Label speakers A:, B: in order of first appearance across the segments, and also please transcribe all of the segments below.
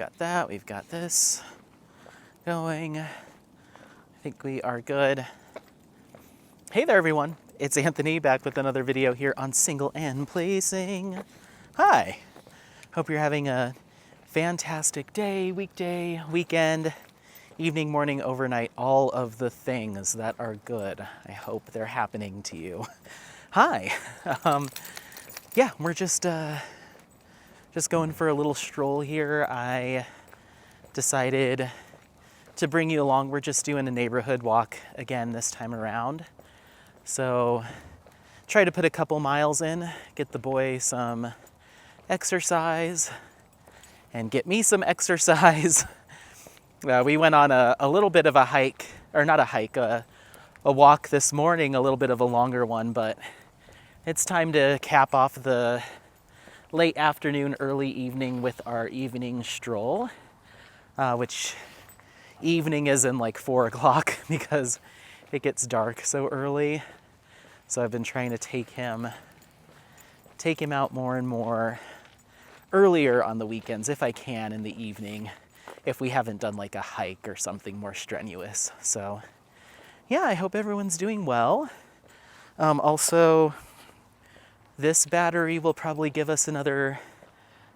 A: got that. We've got this going. I think we are good. Hey there, everyone. It's Anthony back with another video here on Single and Placing. Hi. Hope you're having a fantastic day, weekday, weekend, evening, morning, overnight, all of the things that are good. I hope they're happening to you. Hi. Yeah, we're just going for a little stroll here. I decided to bring you along. We're just doing a neighborhood walk again this time around. So try to put a couple miles in, get the boy some exercise and get me some exercise. We went on a little bit of a hike, or not a hike, a walk this morning, a little bit of a longer one, but it's time to cap off the late afternoon, early evening with our evening stroll, which evening is in like 4 o'clock because it gets dark so early. So I've been trying to take him out more and more earlier on the weekends if I can in the evening, if we haven't done like a hike or something more strenuous. So yeah, I hope everyone's doing well. Also, this battery will probably give us another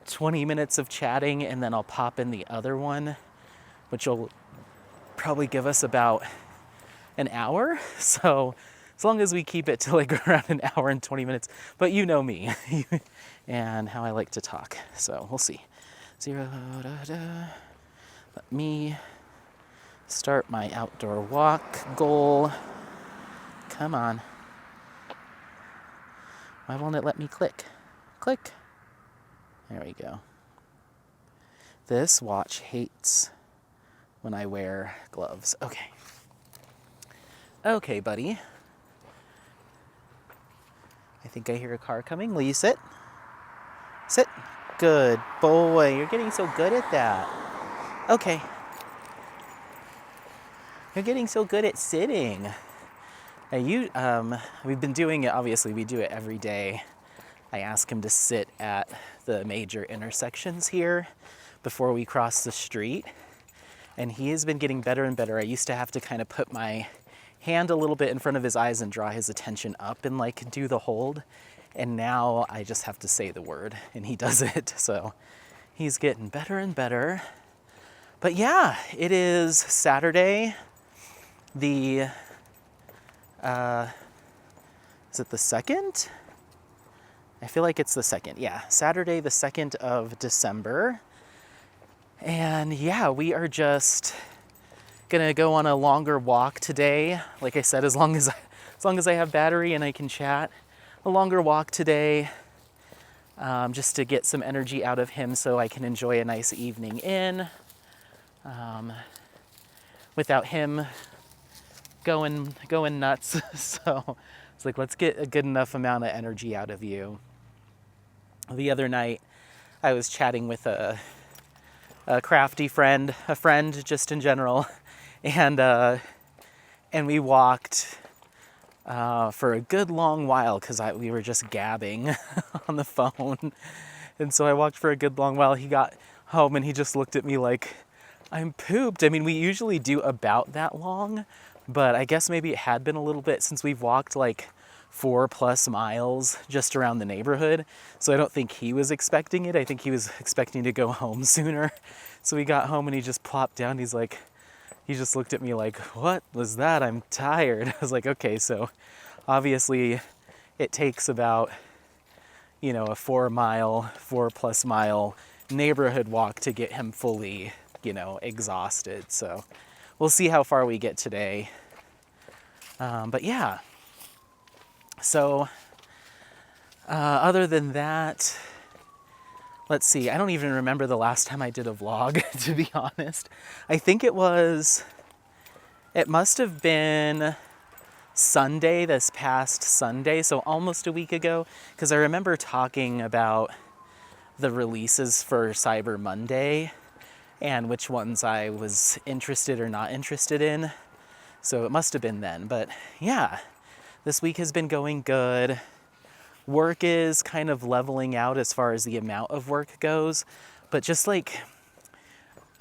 A: 20 minutes of chatting, and then I'll pop in the other one, which will probably give us about an hour. So as long as we keep it to like around an hour and 20 minutes, but you know me and how I like to talk. So we'll see. Let me start my outdoor walk goal. Come on. Why won't it let me click? Click. There we go. This watch hates when I wear gloves. Okay. Okay, buddy. I think I hear a car coming. Will you sit? Sit. Good boy. You're getting so good at that. Okay. You're getting so good at sitting. Now we've been doing it, obviously we do it every day. I ask him to sit at the major intersections here before we cross the street. And he has been getting better and better. I used to have to kind of put my hand a little bit in front of his eyes and draw his attention up and like do the hold. And now I just have to say the word and he does it. So he's getting better and better. But yeah, it is Saturday. Is it the 2nd? I feel like it's the 2nd. Yeah, Saturday, the 2nd of December. And yeah, we are just gonna go on a longer walk today. Like I said, as long as I have battery and I can chat, a longer walk today, just to get some energy out of him so I can enjoy a nice evening in, without him going nuts. So it's like, let's get a good enough amount of energy out of you. The other night, I was chatting with a crafty friend, a friend just in general, and we walked for a good long while because we were just gabbing on the phone. And so I walked for a good long while. He got home and he just looked at me like, I'm pooped. I mean, we usually do about that long, but I guess maybe it had been a little bit since we've walked like 4+ miles just around the neighborhood. So I don't think he was expecting it. I think he was expecting to go home sooner. So we got home and he just plopped down. He just looked at me like, what was that? I'm tired. I was like, okay, so obviously it takes about, a 4+ mile neighborhood walk to get him fully, exhausted. So we'll see how far we get today. But yeah. So, other than that, let's see, I don't even remember the last time I did a vlog, to be honest. I think it must have been Sunday, this past Sunday, so almost a week ago, because I remember talking about the releases for Cyber Monday and which ones I was interested or not interested in. So it must have been then, but yeah. This week has been going good. Work is kind of leveling out as far as the amount of work goes, but just like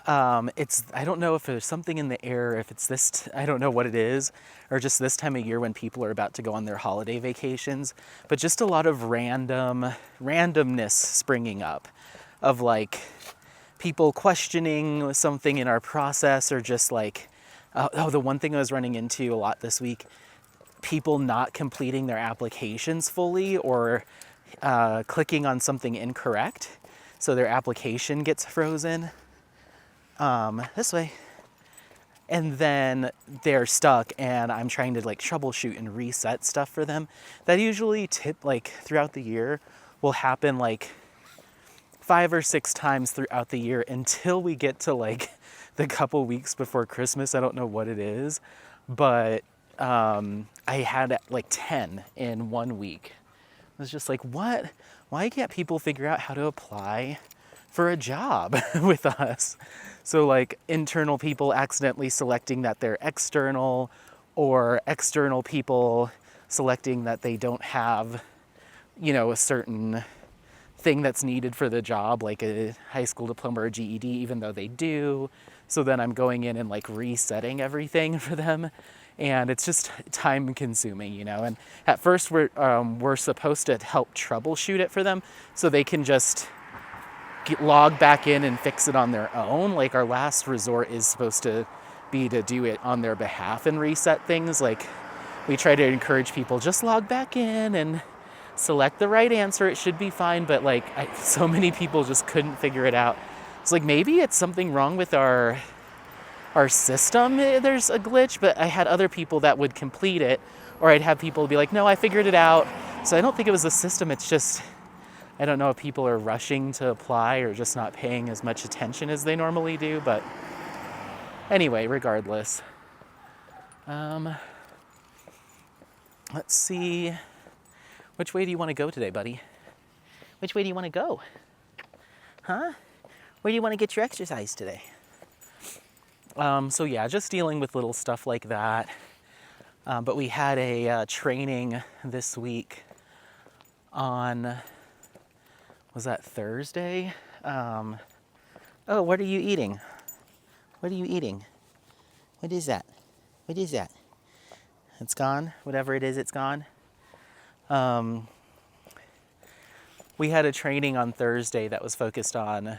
A: I don't know if there's something in the air, if it's this, I don't know what it is, or just this time of year when people are about to go on their holiday vacations, but just a lot of randomness springing up of like people questioning something in our process, or just like, the one thing I was running into a lot this week, people not completing their applications fully, or clicking on something incorrect, so their application gets frozen. This way. And then they're stuck, and I'm trying to like troubleshoot and reset stuff for them. That usually like throughout the year will happen like 5 or 6 times throughout the year until we get to like the couple weeks before Christmas. I don't know what it is, but I had like 10 in 1 week. I was just like, what? Why can't people figure out how to apply for a job with us? So like internal people accidentally selecting that they're external, or external people selecting that they don't have, a certain thing that's needed for the job, like a high school diploma or GED, even though they do. So then I'm going in and like resetting everything for them. And it's just time consuming, And at first we're supposed to help troubleshoot it for them so they can just log back in and fix it on their own. Like our last resort is supposed to be to do it on their behalf and reset things. Like we try to encourage people, just log back in and select the right answer. It should be fine. But like so many people just couldn't figure it out. It's like, maybe it's something wrong with our system. There's a glitch, but I had other people that would complete it, or I'd have people be like, no, I figured it out. So I don't think it was the system. It's just, I don't know if people are rushing to apply or just not paying as much attention as they normally do. But anyway, regardless. Let's see. Which way do you want to go today, buddy? Which way do you want to go? Huh? Where do you want to get your exercise today? So yeah, just dealing with little stuff like that. But we had a training this week on, was that Thursday? Oh, what are you eating? What are you eating? What is that? What is that? It's gone? Whatever it is, it's gone. We had a training on Thursday that was focused on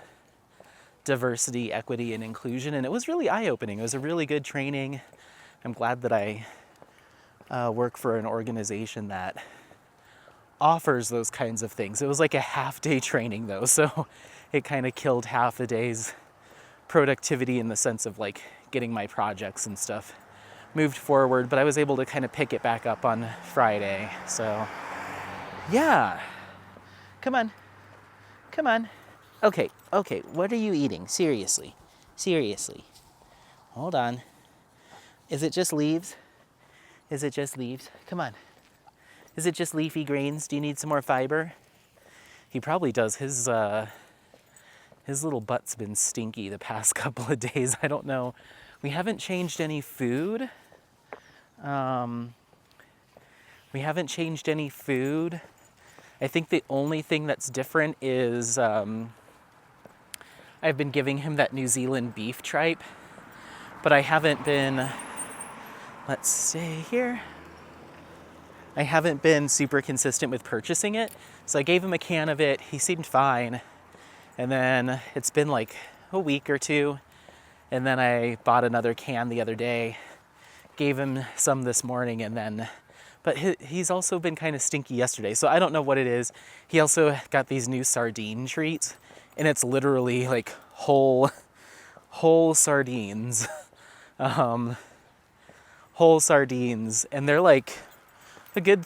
A: diversity, equity, and inclusion, and it was really eye-opening. It was a really good training. I'm glad that I work for an organization that offers those kinds of things. It was like a half-day training though, so it kind of killed half a day's productivity in the sense of like getting my projects and stuff moved forward, but I was able to kind of pick it back up on Friday. So yeah, come on. Okay, what are you eating? Seriously. Hold on. Is it just leaves? Come on. Is it just leafy greens? Do you need some more fiber? He probably does. His little butt's been stinky the past couple of days. I don't know. We haven't changed any food. I think the only thing that's different is I've been giving him that New Zealand beef tripe, but I haven't been, let's stay here. I haven't been super consistent with purchasing it. So I gave him a can of it. He seemed fine. And then it's been like a week or two. And then I bought another can the other day, gave him some this morning, but he's also been kind of stinky yesterday. So I don't know what it is. He also got these new sardine treats, and it's literally like whole sardines, and they're like a good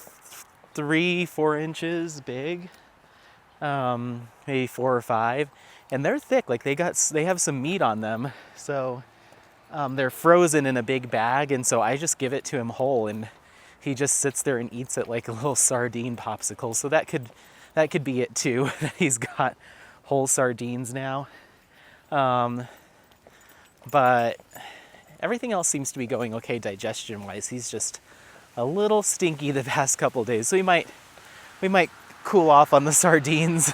A: 3-4 inches big, maybe 4 or 5, and they're thick. Like they have some meat on them, so they're frozen in a big bag, and so I just give it to him whole, and he just sits there and eats it like a little sardine popsicle. So that could be it too. He's got whole sardines now. But everything else seems to be going okay digestion-wise. He's just a little stinky the past couple of days. So we might cool off on the sardines.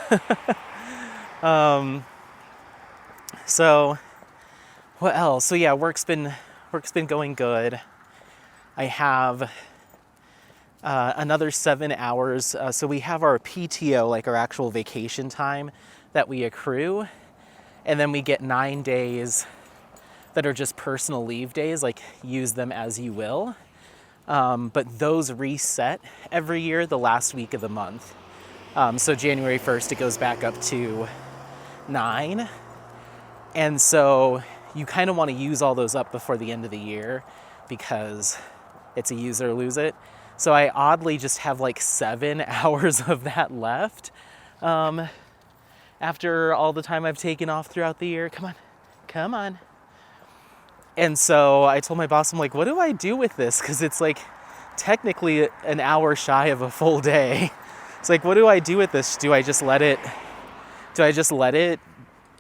A: So What else? So yeah, work's been going good. I have another 7 hours. So we have our PTO, like our actual vacation time that we accrue, and then we get 9 days that are just personal leave days, like use them as you will. But those reset every year the last week of the month. So January 1st, it goes back up to 9. And so you kind of want to use all those up before the end of the year because it's a use it or lose it. So I oddly just have like 7 hours of that left after all the time I've taken off throughout the year. Come on, come on. And so I told my boss, I'm like, what do I do with this? Because it's like technically an hour shy of a full day. It's like, what do I do with this? Do I just let it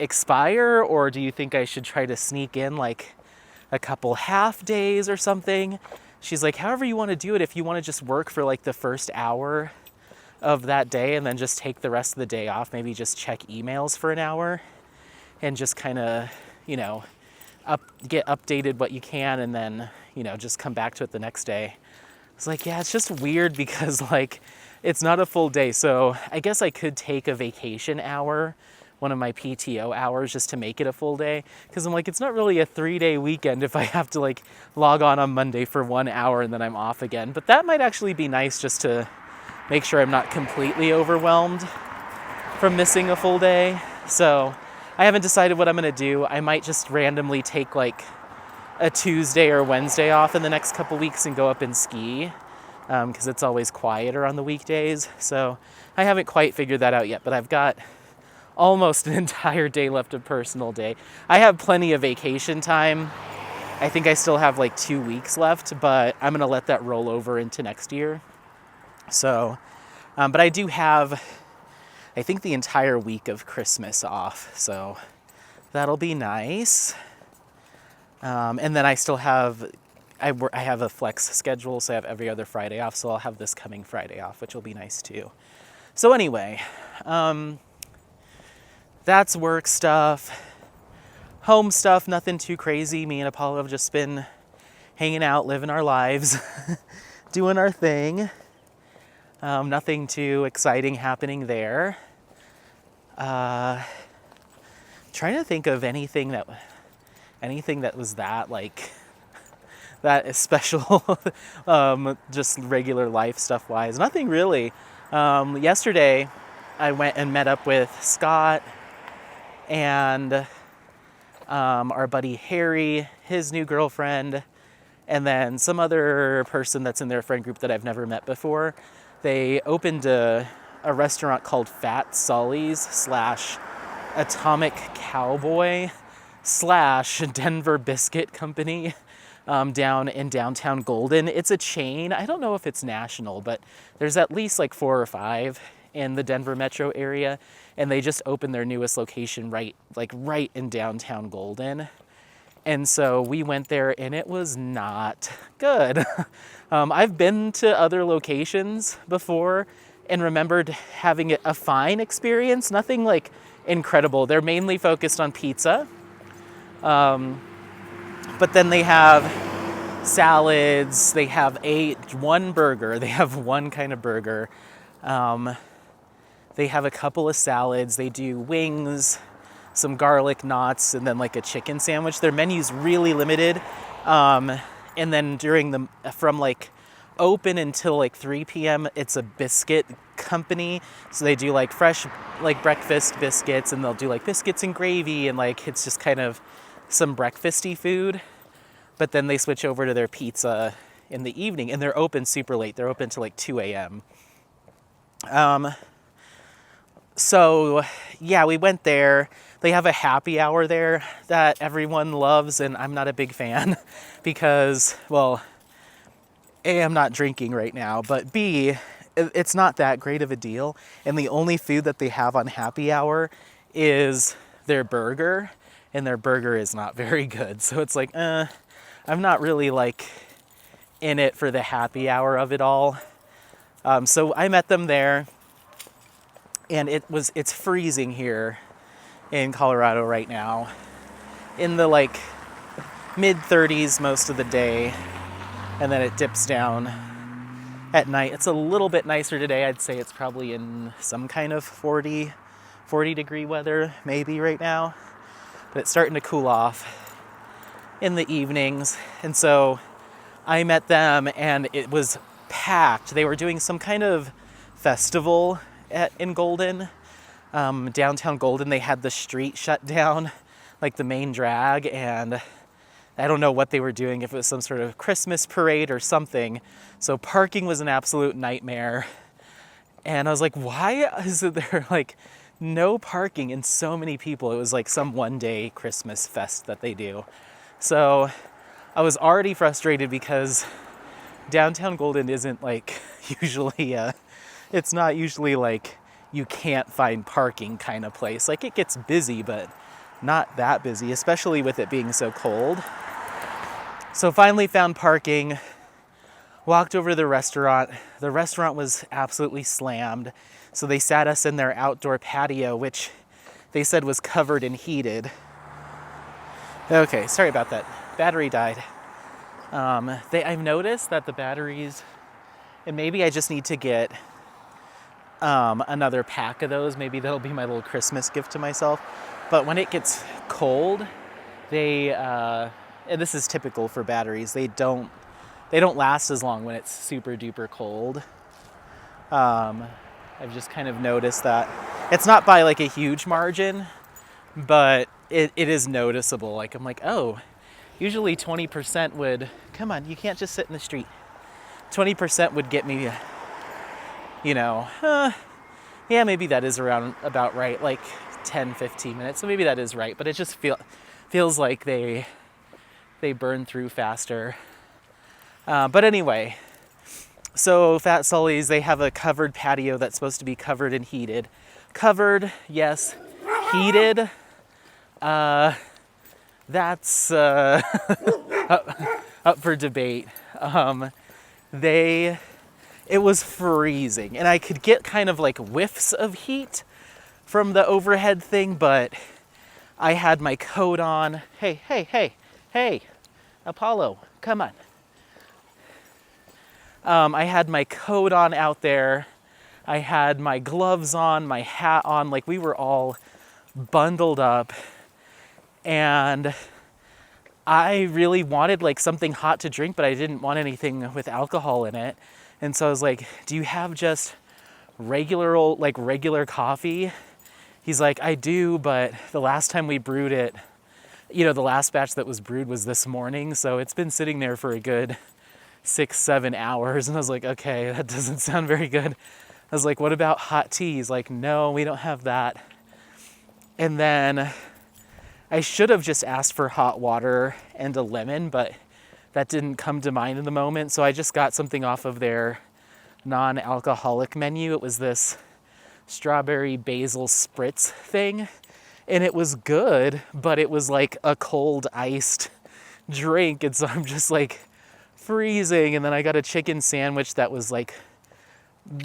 A: expire, or do you think I should try to sneak in like a couple half days or something? She's like, however you want to do it. If you want to just work for like the first hour of that day and then just take the rest of the day off, maybe just check emails for an hour and just kind of, get updated what you can, and then, just come back to it the next day. It's like, yeah, it's just weird because like it's not a full day. So I guess I could take a vacation hour, one of my PTO hours, just to make it a full day. Because I'm like, it's not really a 3-day weekend if I have to like log on Monday for 1 hour and then I'm off again. But that might actually be nice just to make sure I'm not completely overwhelmed from missing a full day. So I haven't decided what I'm going to do. I might just randomly take like a Tuesday or Wednesday off in the next couple weeks and go up and ski because it's always quieter on the weekdays. So I haven't quite figured that out yet, but I've got almost an entire day left of personal day. I have plenty of vacation time. I think I still have like 2 weeks left, but I'm going to let that roll over into next year. So, but I do have, I think, the entire week of Christmas off, so that'll be nice. And then I still have, I have a flex schedule, so I have every other Friday off, so I'll have this coming Friday off, which will be nice too. So anyway, that's work stuff. Home stuff, nothing too crazy. Me and Apollo have just been hanging out, living our lives, doing our thing. Nothing too exciting happening there. Trying to think of anything that was that like that is special, just regular life stuff wise. Nothing really. Yesterday, I went and met up with Scott and our buddy Harry, his new girlfriend, and then some other person that's in their friend group that I've never met before. They opened a restaurant called Fat Sully's / Atomic Cowboy / Denver Biscuit Company down in downtown Golden. It's a chain. I don't know if it's national, but there's at least like 4 or 5 in the Denver metro area, and they just opened their newest location right in downtown Golden. And so we went there and it was not good. I've been to other locations before and remembered having a fine experience, nothing like incredible. They're mainly focused on pizza. But then they have salads, they have one burger, they have one kind of burger. They have a couple of salads, they do wings, some garlic knots, and then like a chicken sandwich. Their menu's really limited. And then from like open until like 3 p.m., it's a biscuit company. So they do like fresh like breakfast biscuits, and they'll do like biscuits and gravy, and like it's just kind of some breakfasty food. But then they switch over to their pizza in the evening, and they're open super late. They're open till like 2 a.m. So yeah, we went there. They have a happy hour there that everyone loves, and I'm not a big fan because, well, A, I'm not drinking right now, but B, it's not that great of a deal. And the only food that they have on happy hour is their burger, and their burger is not very good. So it's like, I'm not really like in it for the happy hour of it all. So I met them there, and it's freezing here in Colorado right now, in the like mid-30s most of the day, and then it dips down at night. It's a little bit nicer today. I'd say it's probably in some kind of 40 degree weather maybe right now, but it's starting to cool off in the evenings. And so I met them and it was packed. They were doing some kind of festival in Golden, downtown Golden. They had the street shut down, like the main drag, and I don't know what they were doing, if it was some sort of Christmas parade or something. So parking was an absolute nightmare. And I was like, why is there like no parking and so many people? It was like some one-day Christmas fest that they do. So I was already frustrated because downtown Golden isn't like usually, it's not usually like you can't find parking kind of place. Like it gets busy, but not that busy, especially with it being so cold. So finally found parking, walked over to the restaurant. The restaurant was absolutely slammed. So they sat us in their outdoor patio, which they said was covered and heated. Okay, sorry about that. Battery died. I've noticed that the batteries, and maybe I just need to get another pack of those. Maybe that'll be my little Christmas gift to myself. But when it gets cold, and this is typical for batteries, they don't last as long when it's super duper cold. I've just kind of noticed that. It's not by like a huge margin, but it is noticeable. Like I'm like, oh, usually 20% would, come on, you can't just sit in the street. 20% would get me, yeah, maybe that is about right, like 10, 15 minutes. So maybe that is right, but it just feels like they burn through faster. But anyway, so Fat Sully's, they have a covered patio that's supposed to be covered and heated. Covered, yes. Heated, that's up for debate. It was freezing, and I could get kind of like whiffs of heat from the overhead thing, but I had my coat on. Hey, Apollo, come on. I had my coat on out there. I had my gloves on, my hat on, like we were all bundled up, and I really wanted like something hot to drink, but I didn't want anything with alcohol in it. And so I was like, do you have just regular coffee? He's like, I do, but the last time we brewed it, the last batch that was brewed was this morning, so it's been sitting there for a good 6-7 hours. And I was like, okay, that doesn't sound very good. I was like, what about hot tea? He's like, no, we don't have that. And then I should have just asked for hot water and a lemon, but that didn't come to mind in the moment. So I just got something off of their non-alcoholic menu. It was this strawberry basil spritz thing, and it was good, but it was like a cold iced drink. And so I'm just like freezing. And then I got a chicken sandwich that was like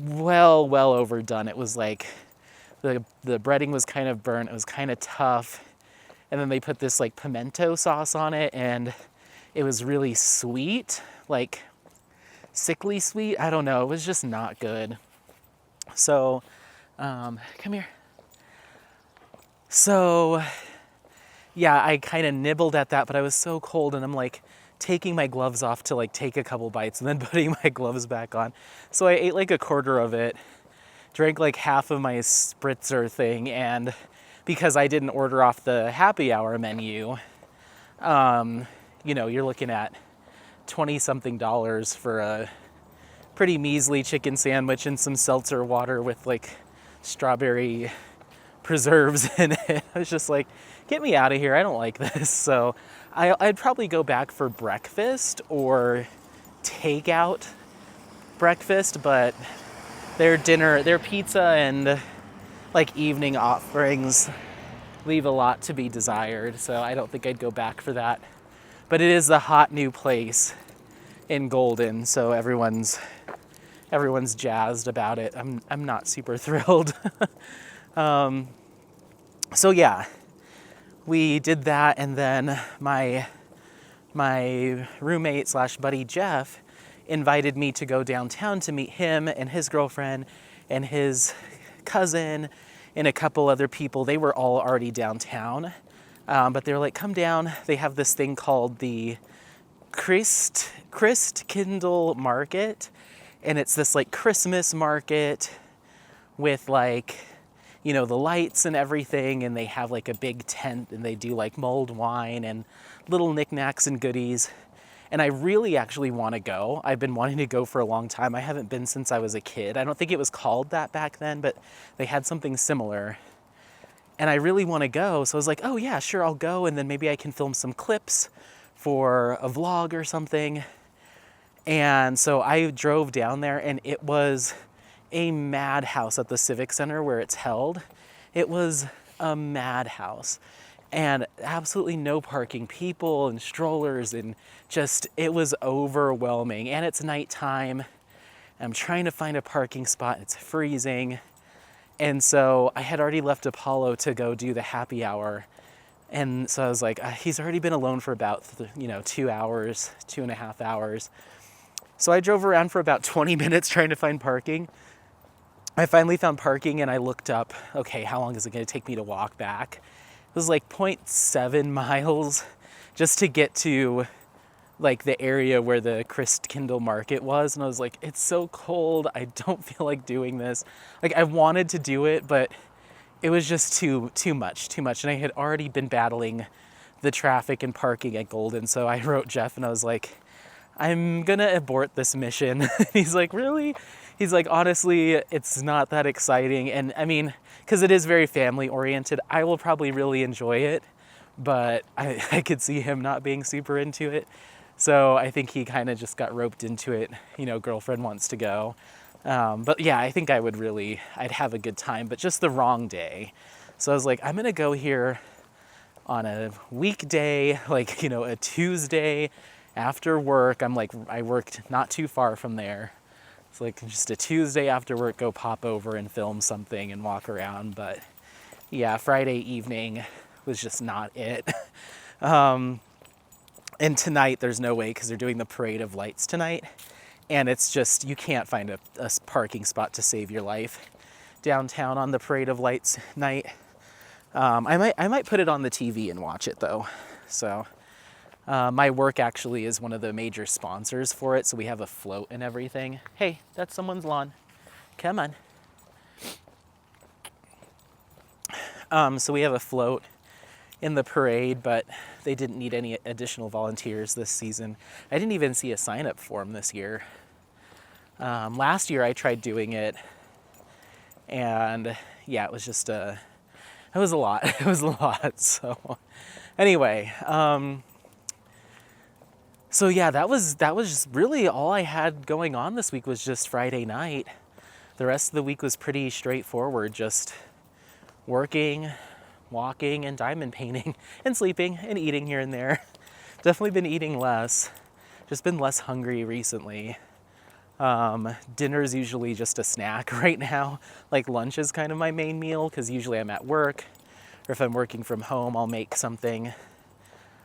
A: well overdone. It was like the breading was kind of burnt. It was kind of tough. And then they put this like pimento sauce on it, and it was really sweet, like sickly sweet. I don't know. It was just not good. So, come here. So, yeah, I kind of nibbled at that, but I was so cold, and I'm like taking my gloves off to like take a couple bites and then putting my gloves back on. So I ate like a quarter of it, drank like half of my spritzer thing, and because I didn't order off the happy hour menu, you're looking at $20-something for a pretty measly chicken sandwich and some seltzer water with like strawberry preserves in it. I was just like, get me out of here. I don't like this. So I'd probably go back for breakfast or take out breakfast, but their pizza and like evening offerings leave a lot to be desired. So I don't think I'd go back for that. But it is the hot new place in Golden, so everyone's jazzed about it. I'm not super thrilled. So yeah, we did that, and then my my roommate slash buddy Jeff invited me to go downtown to meet him and his girlfriend and his cousin and a couple other people. They were all already downtown, but they were like, come down. They have this thing called the Christkindl Market, and it's this like Christmas market with like, you know, the lights and everything, and they have like a big tent, and they do like mulled wine and little knickknacks and goodies. And I really actually want to go. I've been wanting to go for a long time. I haven't been since I was a kid. I don't think it was called that back then, but they had something similar. And I really want to go. So I was like, oh yeah, sure, I'll go. And then maybe I can film some clips for a vlog or something. And so I drove down there, and it was a madhouse at the Civic Center where it's held. It was a madhouse, and absolutely no parking, people and strollers, and just, it was overwhelming. And it's nighttime. I'm trying to find a parking spot. It's freezing. And so I had already left Apollo to go do the happy hour. And so I was like, he's already been alone for about, 2 hours, 2.5 hours. So I drove around for about 20 minutes trying to find parking. I finally found parking, and I looked up, okay, how long is it going to take me to walk back? It was like 0.7 miles just to get to like the area where the Christkindl Market was. And I was like, it's so cold. I don't feel like doing this. Like, I wanted to do it, but it was just too much. And I had already been battling the traffic and parking at Golden. So I wrote Jeff, and I was like, I'm gonna abort this mission. He's like, really? He's like, honestly, it's not that exciting. And I mean, because it is very family oriented, I will probably really enjoy it, but I could see him not being super into it. So I think he kind of just got roped into it. Girlfriend wants to go. But yeah, I think I'd have a good time, but just the wrong day. So I was like, I'm gonna go here on a weekday, like, a Tuesday after work. I worked not too far from there. It's like just a Tuesday after work, go pop over and film something and walk around. But yeah, Friday evening was just not it. And tonight, there's no way, because they're doing the parade of lights tonight. And it's just, you can't find a parking spot to save your life downtown on the parade of lights night. I might put it on the TV and watch it though. So my work actually is one of the major sponsors for it. So we have a float and everything. Hey, that's someone's lawn. Come on. So we have a float in the parade, but they didn't need any additional volunteers this season. I didn't even see a sign-up form this year. Last year I tried doing it, and yeah, it was just it was a lot. It was a lot. So anyway, so yeah, that was just really all I had going on this week, was just Friday night. The rest of the week was pretty straightforward, just working, walking, and diamond painting, and sleeping, and eating here and there. Definitely been eating less. Just been less hungry recently. Dinner's usually just a snack right now. Like, lunch is kind of my main meal, because usually I'm at work, or if I'm working from home, I'll make something.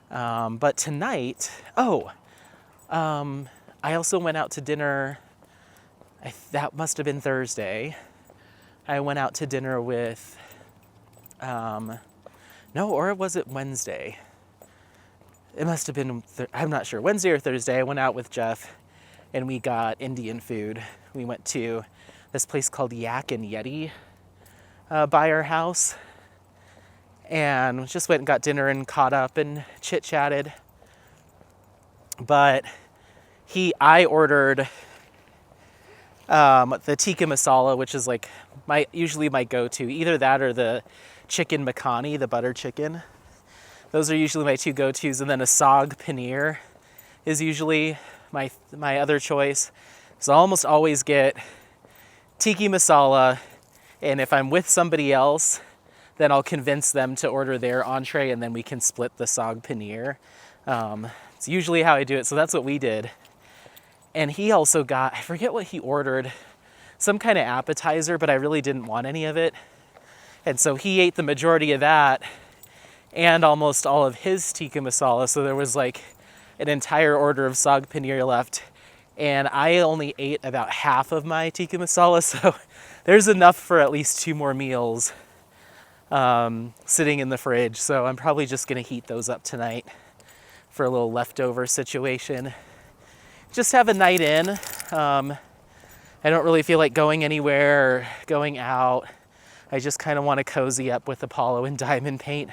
A: But tonight, I also went out to dinner. That must have been Thursday. I went out to dinner with, or was it Wednesday? It must have been, I'm not sure, Wednesday or Thursday. I went out with Jeff, and we got Indian food. We went to this place called Yak and Yeti by our house, and just went and got dinner and caught up and chit-chatted. But I ordered the tikka masala, which is like usually my go-to. Either that or the chicken makhani, the butter chicken. Those are usually my two go-tos. And then a saag paneer is usually my other choice. So I almost always get tikka masala, and if I'm with somebody else, then I'll convince them to order their entree, and then we can split the saag paneer. It's usually how I do it, so that's what we did. And he also got, I forget what he ordered, some kind of appetizer, but I really didn't want any of it. And so he ate the majority of that and almost all of his tikka masala, so there was like an entire order of sag paneer left, and I only ate about half of my tikka masala, so there's enough for at least 2 more meals sitting in the fridge. So I'm probably just gonna heat those up tonight for a little leftover situation. Just have a night in. I don't really feel like going anywhere or going out. I just kind of want to cozy up with Apollo and diamond paint.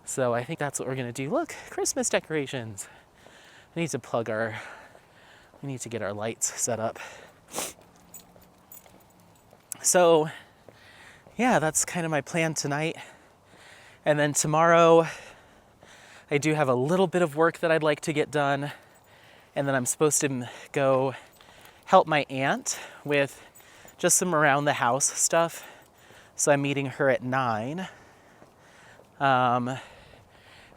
A: So I think that's what we're gonna do. Look, Christmas decorations. We need to get our lights set up. So yeah, that's kind of my plan tonight. And then tomorrow, I do have a little bit of work that I'd like to get done. And then I'm supposed to go help my aunt with just some around the house stuff. So I'm meeting her at 9. And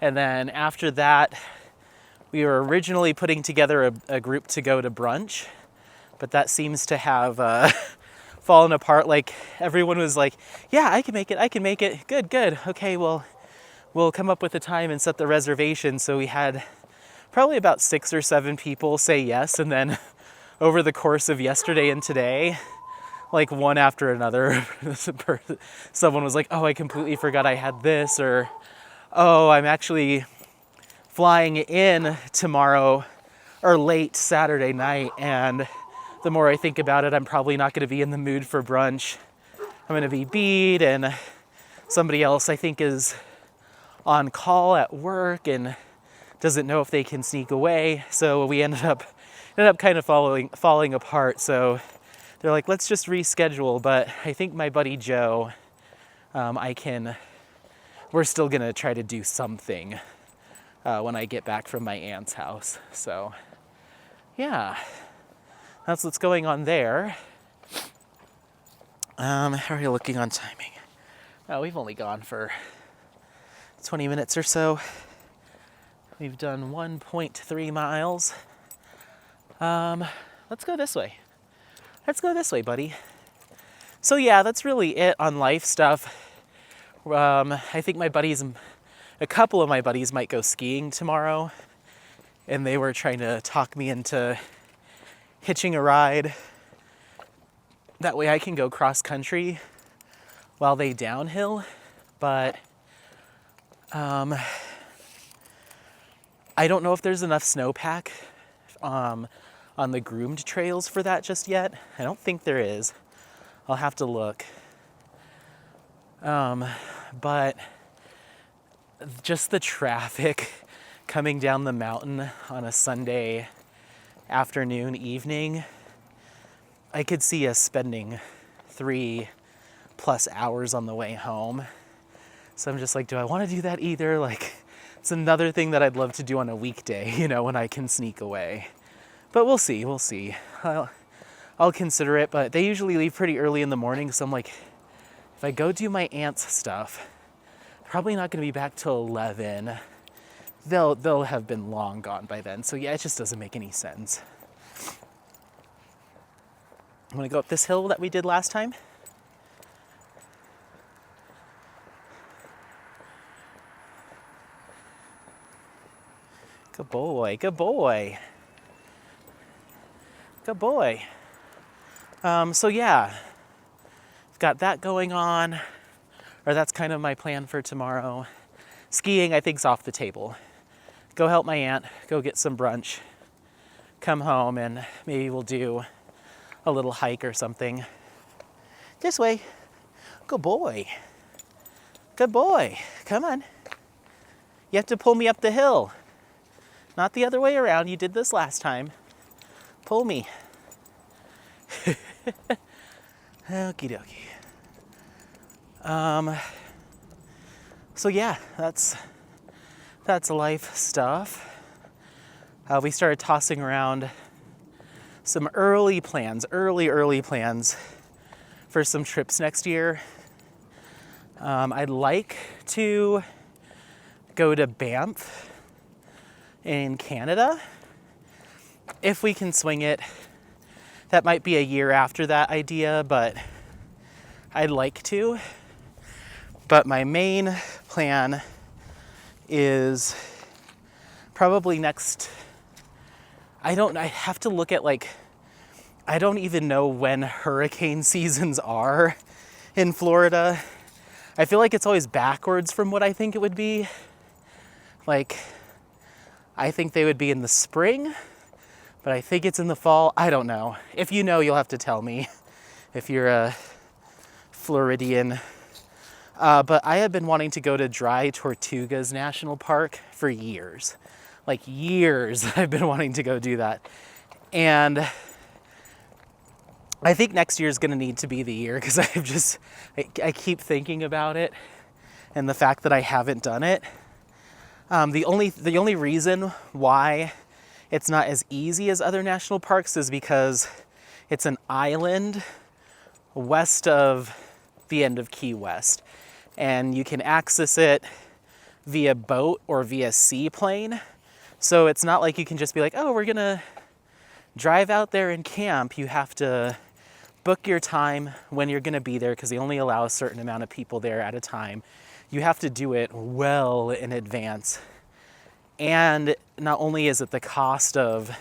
A: then after that, we were originally putting together a group to go to brunch, but that seems to have fallen apart. Like everyone was like, yeah, I can make it. Good. Okay, well, we'll come up with a time and set the reservation. So we had probably about 6 or 7 people say yes. And then over the course of yesterday and today, like one after another, someone was like, oh, I completely forgot I had this, or, oh, I'm actually flying in tomorrow or late Saturday night, and the more I think about it, I'm probably not going to be in the mood for brunch. I'm going to be beat, and somebody else I think is on call at work and doesn't know if they can sneak away. So we ended up kind of falling apart. So they're like, let's just reschedule. But I think my buddy Joe, we're still going to try to do something when I get back from my aunt's house. So yeah, that's what's going on there. How are you looking on timing? Oh, we've only gone for 20 minutes or so. We've done 1.3 miles. Let's go this way. Buddy. So yeah, that's really it on life stuff. I think a couple of my buddies might go skiing tomorrow, and they were trying to talk me into hitching a ride. That way I can go cross country while they downhill, but I don't know if there's enough snowpack on the groomed trails for that just yet. I don't think there is. I'll have to look. But just the traffic coming down the mountain on a Sunday afternoon, evening, I could see us spending 3+ hours on the way home. So I'm just like, do I want to do that either? Like, it's another thing that I'd love to do on a weekday, when I can sneak away. But we'll see. I'll consider it, but they usually leave pretty early in the morning, so I'm like, if I go do my aunt's stuff, probably not going to be back till 11. They'll have been long gone by then. So yeah, it just doesn't make any sense. I'm going to go up this hill that we did last time. Good boy. So yeah, I've got that going on, or that's kind of my plan for tomorrow. Skiing, I think's off the table. Go help my aunt, go get some brunch, come home, and maybe we'll do a little hike or something. This way. Good boy. Come on. You have to pull me up the hill. Not the other way around. You did this last time. Pull me. Okie dokie. So yeah, that's life stuff. We started tossing around some early plans for some trips next year. I'd like to go to Banff in Canada, if we can swing it. That might be a year after that idea, but I'd like to. But my main plan is probably next I have to look at like, I don't even know when hurricane seasons are in Florida. I feel like it's always backwards from what I think it would be. Like, I think they would be in the spring, but I think it's in the fall. I don't know. If you know, you'll have to tell me if you're a Floridian. But I have been wanting to go to Dry Tortugas National Park for years. Like years, I've been wanting to go do that. And I think next year is going to need to be the year because I keep thinking about it and the fact that I haven't done it. The only reason why it's not as easy as other national parks is because it's an island west of the end of Key West, and you can access it via boat or via seaplane. So it's not like you can just be like, oh, we're gonna drive out there and camp. You have to book your time when you're gonna be there because they only allow a certain amount of people there at a time. You have to do it well in advance. And not only is it the cost of,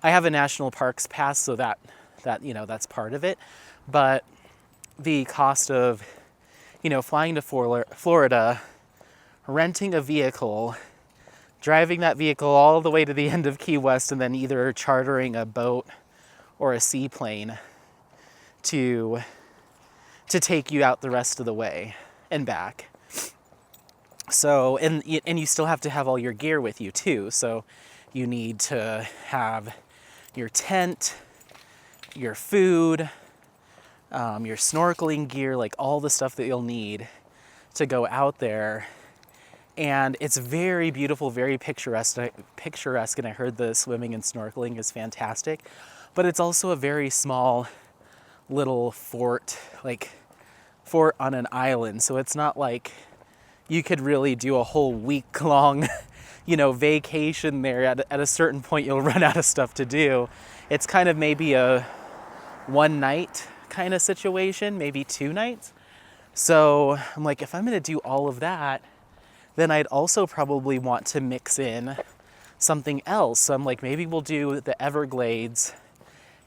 A: I have a national parks pass, so that that's part of it, but the cost of, flying to Florida, renting a vehicle, driving that vehicle all the way to the end of Key West, and then either chartering a boat or a seaplane to take you out the rest of the way and back. So, and you still have to have all your gear with you too. So you need to have your tent, your food, your snorkeling gear, like all the stuff that you'll need to go out there. And it's very beautiful, very picturesque, and I heard the swimming and snorkeling is fantastic. But it's also a very small little fort on an island. So it's not like you could really do a whole week-long, vacation there. At a certain point, you'll run out of stuff to do. It's kind of maybe a one-night kind of situation, maybe 2 nights. So I'm like, if I'm going to do all of that, then I'd also probably want to mix in something else. So I'm like, maybe we'll do the Everglades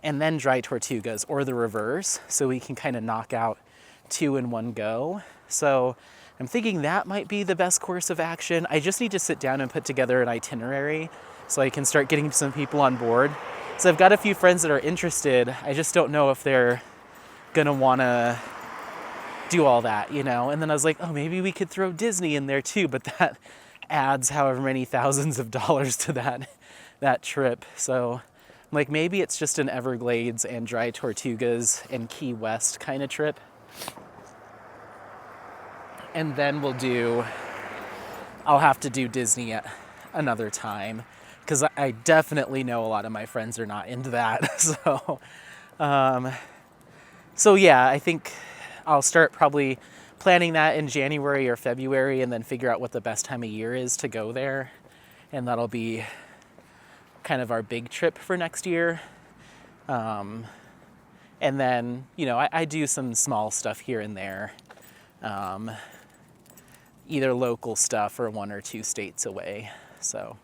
A: and then Dry Tortugas, or the reverse, so we can kind of knock out 2 in one go. So I'm thinking that might be the best course of action. I just need to sit down and put together an itinerary so I can start getting some people on board. So I've got a few friends that are interested. I just don't know if they're gonna wanna do all that, And then I was like, oh, maybe we could throw Disney in there too, but that adds however many thousands of dollars to that trip. So I'm like, maybe it's just an Everglades and Dry Tortugas and Key West kind of trip. And then I'll have to do Disney at another time because I definitely know a lot of my friends are not into that. So yeah, I think I'll start probably planning that in January or February and then figure out what the best time of year is to go there. And that'll be kind of our big trip for next year. And then, I do some small stuff here and there. Either local stuff or 1 or 2 states away. So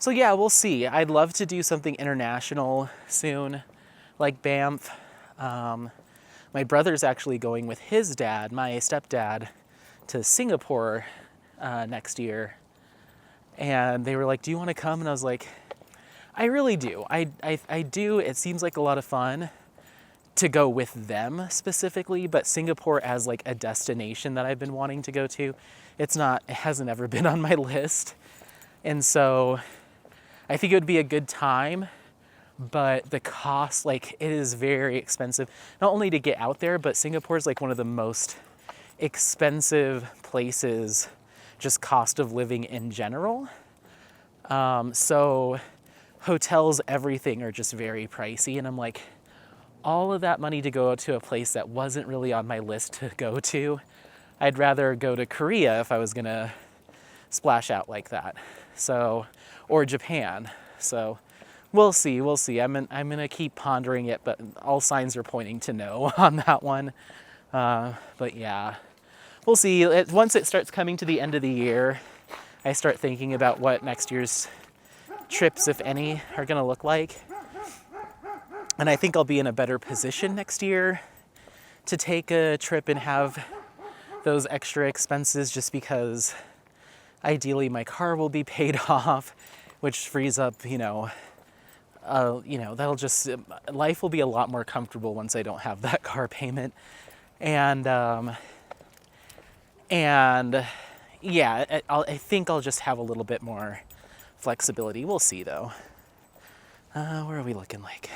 A: yeah, we'll see. I'd love to do something international soon, like Banff. My brother's actually going with his dad, my stepdad, to Singapore next year. And they were like, do you want to come? And I was like, I really do. I do. It seems like a lot of fun to go with them specifically, but Singapore as like a destination that I've been wanting to go to, it hasn't ever been on my list. And so I think it would be a good time, but the cost, it is very expensive, not only to get out there, but Singapore is like one of the most expensive places, just cost of living in general. So hotels, everything are just very pricey. And I'm like, all of that money to go to a place that wasn't really on my list to go to, I'd rather go to Korea if I was gonna splash out like that. So, or Japan. So we'll see. I'm gonna keep pondering it, but all signs are pointing to no on that one. But yeah, we'll see. Once it starts coming to the end of the year, I start thinking about what next year's trips, if any, are gonna look like. And I think I'll be in a better position next year to take a trip and have those extra expenses, just because ideally my car will be paid off, which frees up, that'll just, life will be a lot more comfortable once I don't have that car payment. And yeah, I think I'll just have a little bit more flexibility. We'll see though. Where are we looking like?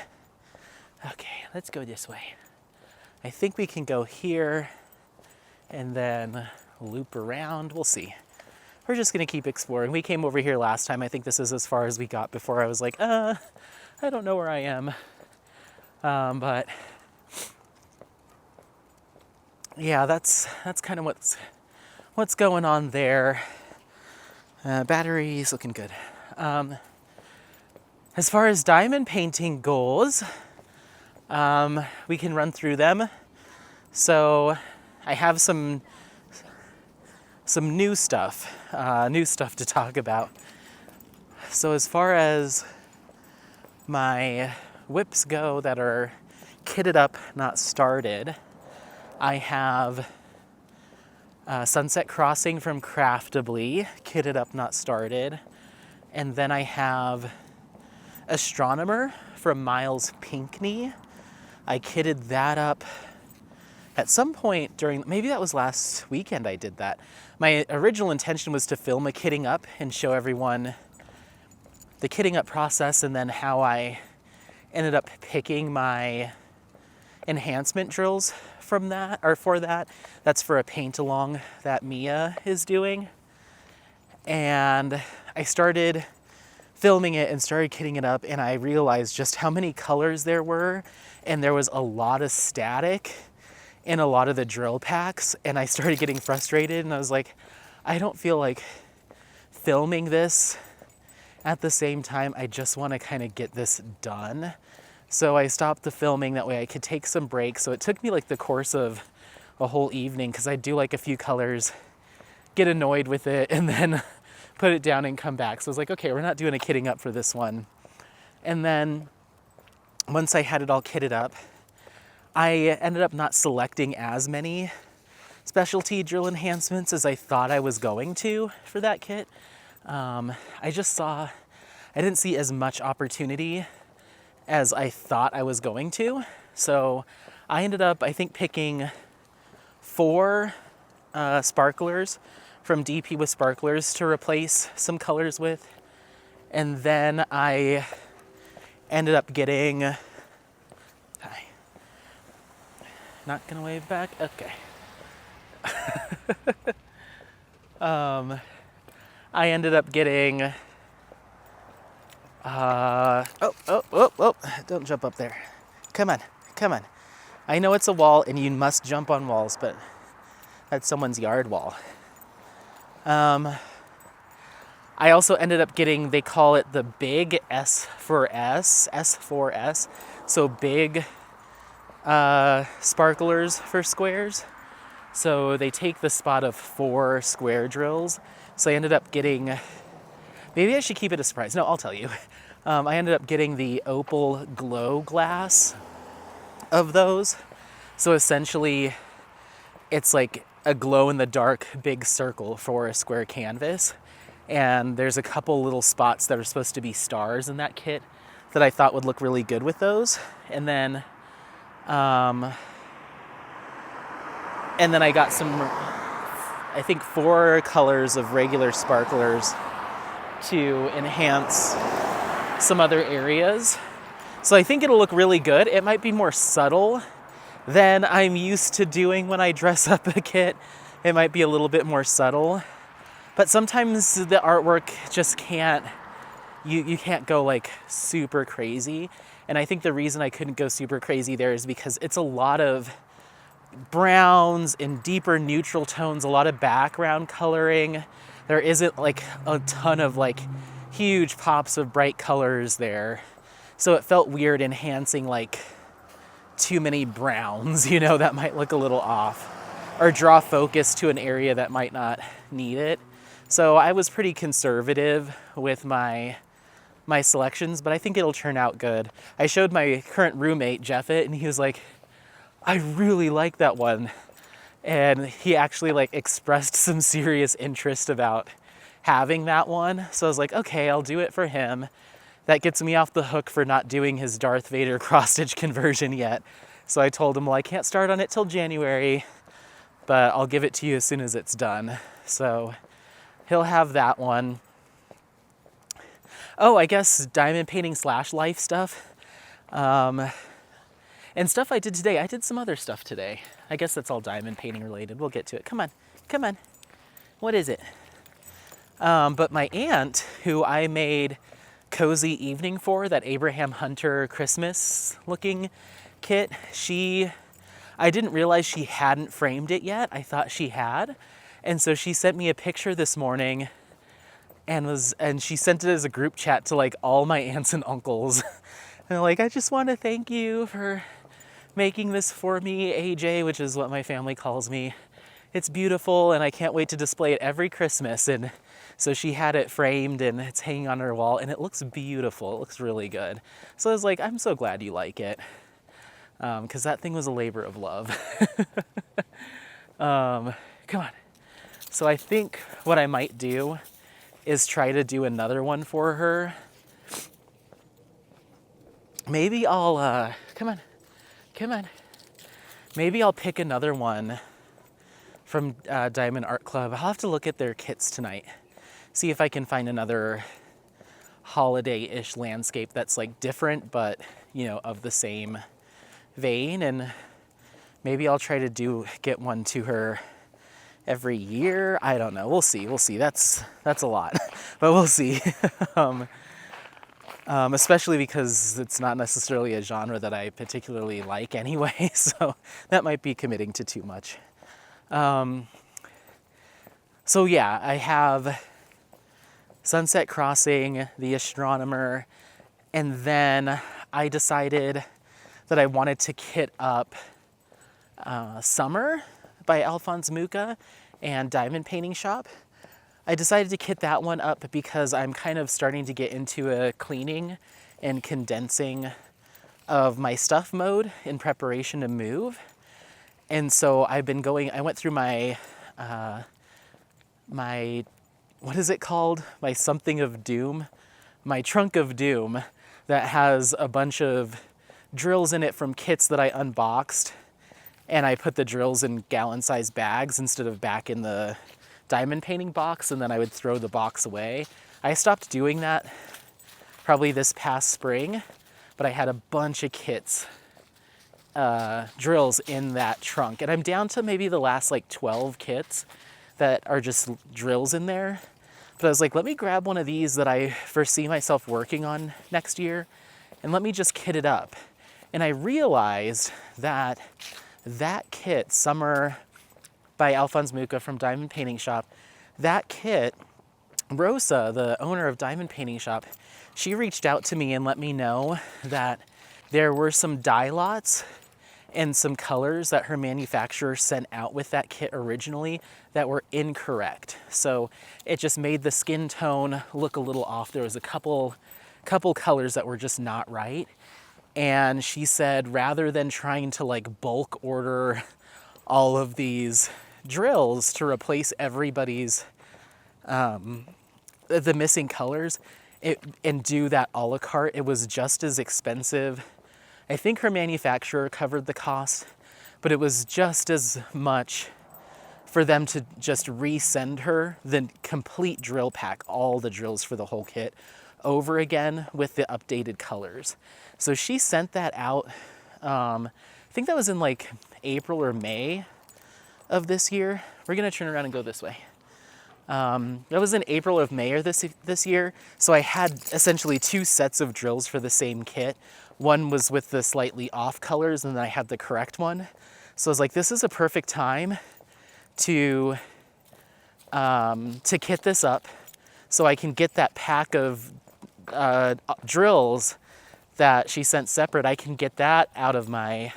A: Okay, let's go this way. I think we can go here and then loop around. We'll see. We're just gonna keep exploring. We came over here last time. I think this is as far as we got before I was like, I don't know where I am. But yeah, that's kind of what's going on there. Batteries looking good. As far as diamond painting goes, we can run through them. So I have some new stuff to talk about. So as far as my whips go that are kitted up, not started, I have Sunset Crossing from Craftably, kitted up, not started. And then I have Astronomer from Miles Pinckney. I kitted that up at some point during, maybe that was last weekend I did that. My original intention was to film a kitting up and show everyone the kitting up process, and then how I ended up picking my enhancement drills from that, or for that. That's for a paint along that Mia is doing. And I started filming it and started kitting it up, and I realized just how many colors there were, and there was a lot of static in a lot of the drill packs, and I started getting frustrated, and I was like, I don't feel like filming this at the same time. I just want to kind of get this done. So I stopped the filming, that way I could take some breaks. So it took me like the course of a whole evening, because I'd do like a few colors, get annoyed with it, and then put it down and come back. So I was like, okay, we're not doing a kitting up for this one. And then once I had it all kitted up, I ended up not selecting as many specialty drill enhancements as I thought I was going to for that kit. I didn't see as much opportunity as I thought I was going to. So I ended up, I think, picking 4 sparklers from DP with sparklers to replace some colors with. And then I ended up getting, hi, not gonna wave back, okay. I ended up getting, don't jump up there. Come on. I know it's a wall and you must jump on walls, but that's someone's yard wall. I also ended up getting, they call it the big S4S, so big sparklers for squares. So they take the spot of 4 square drills. So I ended up getting, maybe I should keep it a surprise. No, I'll tell you. I ended up getting the opal glow glass of those. So essentially, it's like a glow-in-the-dark big circle for a square canvas. And there's a couple little spots that are supposed to be stars in that kit that I thought would look really good with those. And then I got some, I think 4 colors of regular sparklers to enhance some other areas. So I think it'll look really good. It might be more subtle than I'm used to doing when I dress up a kit. It might be a little bit more subtle. But sometimes the artwork just can't, you can't go like super crazy. And I think the reason I couldn't go super crazy there is because it's a lot of browns and deeper neutral tones, a lot of background coloring. There isn't like a ton of like huge pops of bright colors there. So it felt weird enhancing like too many browns, that might look a little off, or draw focus to an area that might not need it. So I was pretty conservative with my my selections, but I think it'll turn out good. I showed my current roommate, Jeff, it, and he was like, I really like that one. And he actually like expressed some serious interest about having that one. So I was like, okay, I'll do it for him. That gets me off the hook for not doing his Darth Vader cross-stitch conversion yet. So I told him, well, I can't start on it till January, but I'll give it to you as soon as it's done. So he'll have that one. Oh, I guess diamond painting / life stuff. And stuff I did today. I did some other stuff today. I guess that's all diamond painting related. We'll get to it. Come on, come on. What is it? But my aunt, who I made Cozy Evening for, that Abraham Hunter Christmas looking kit, I didn't realize she hadn't framed it yet. I thought she had. And so she sent me a picture this morning and she sent it as a group chat to like all my aunts and uncles. And like, I just want to thank you for making this for me, AJ, which is what my family calls me. It's beautiful and I can't wait to display it every Christmas. And so she had it framed and it's hanging on her wall and it looks beautiful. It looks really good. So I was like, I'm so glad you like it. Because that thing was a labor of love. Come on. So I think what I might do is try to do another one for her. Maybe I'll, come on. Maybe I'll pick another one from Diamond Art Club. I'll have to look at their kits tonight. See if I can find another holiday-ish landscape that's like different, but you know, of the same vein. And maybe I'll try to get one to her every year. I don't know. We'll see. That's a lot, but we'll see. Especially because it's not necessarily a genre that I particularly like anyway, so that might be committing to too much. So yeah, I have Sunset Crossing, The Astronomer, and then I decided that I wanted to kit up Summer by Alphonse Mucha and Diamond Painting Shop. I decided to kit that one up because I'm kind of starting to get into a cleaning and condensing of my stuff mode in preparation to move. And so I went through my what is it called? My something of doom, my trunk of doom that has a bunch of drills in it from kits that I unboxed. And I put the drills in gallon-sized bags instead of back in the diamond painting box, and then I would throw the box away. I stopped doing that probably this past spring, but I had a bunch of kits, drills in that trunk. And I'm down to maybe the last like 12 kits that are just drills in there. But I was like, let me grab one of these that I foresee myself working on next year, and let me just kit it up. And I realized that kit, Summer by Alphonse Mucha from Diamond Painting Shop, that kit, Rosa, the owner of Diamond Painting Shop, she reached out to me and let me know that there were some dye lots and some colors that her manufacturer sent out with that kit originally that were incorrect. So it just made the skin tone look a little off. There was a couple colors that were just not right. And she said, rather than trying to like bulk order all of these drills to replace everybody's the missing colors and do that a la carte, it was just as expensive. I think her manufacturer covered the cost, but it was just as much for them to just resend her the complete drill pack, all the drills for the whole kit over again with the updated colors. So she sent that out, I think that was in like April or May of this year. We're gonna turn around and go this way. That was in April or May of this year. So I had essentially 2 sets of drills for the same kit. One was with the slightly off colors, and then I had the correct one. So I was like, this is a perfect time to kit this up so I can get that pack of drills that she sent separate. I can get that out of my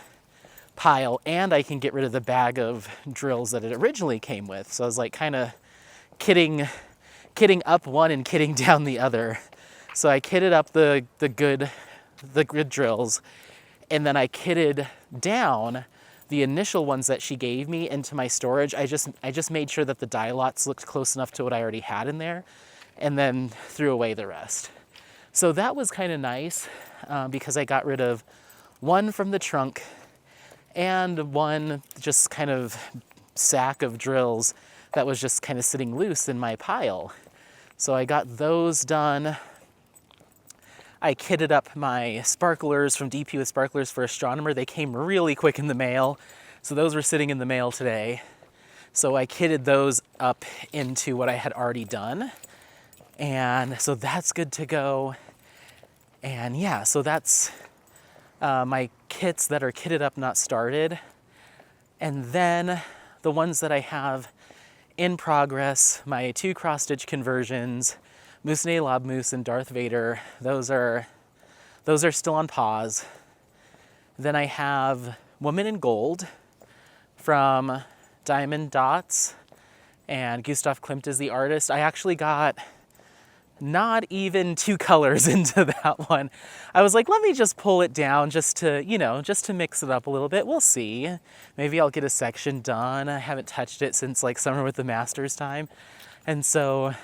A: pile, and I can get rid of the bag of drills that it originally came with. So I was like kind of kitting up one and kitting down the other. So I kitted up the good drills, and then I kitted down the initial ones that she gave me into my storage. I just made sure that the die lots looked close enough to what I already had in there, and then threw away the rest. So that was kind of nice because I got rid of one from the trunk and one just kind of sack of drills that was just kind of sitting loose in my pile. So I got those done. I kitted up my sparklers from DP with Sparklers for Astronomer. They came really quick in the mail, so those were sitting in the mail today. So I kitted those up into what I had already done. And so that's good to go. And yeah, so that's my kits that are kitted up, not started. And then the ones that I have in progress, my 2 cross-stitch conversions, Moose Lob Moose and Darth Vader, those are still on pause. Then I have Woman in Gold from Diamond Dots, and Gustav Klimt is the artist. I actually got not even 2 colors into that one. I was like, let me just pull it down just to, just to mix it up a little bit. We'll see. Maybe I'll get a section done. I haven't touched it since like Summer with the Masters time. And so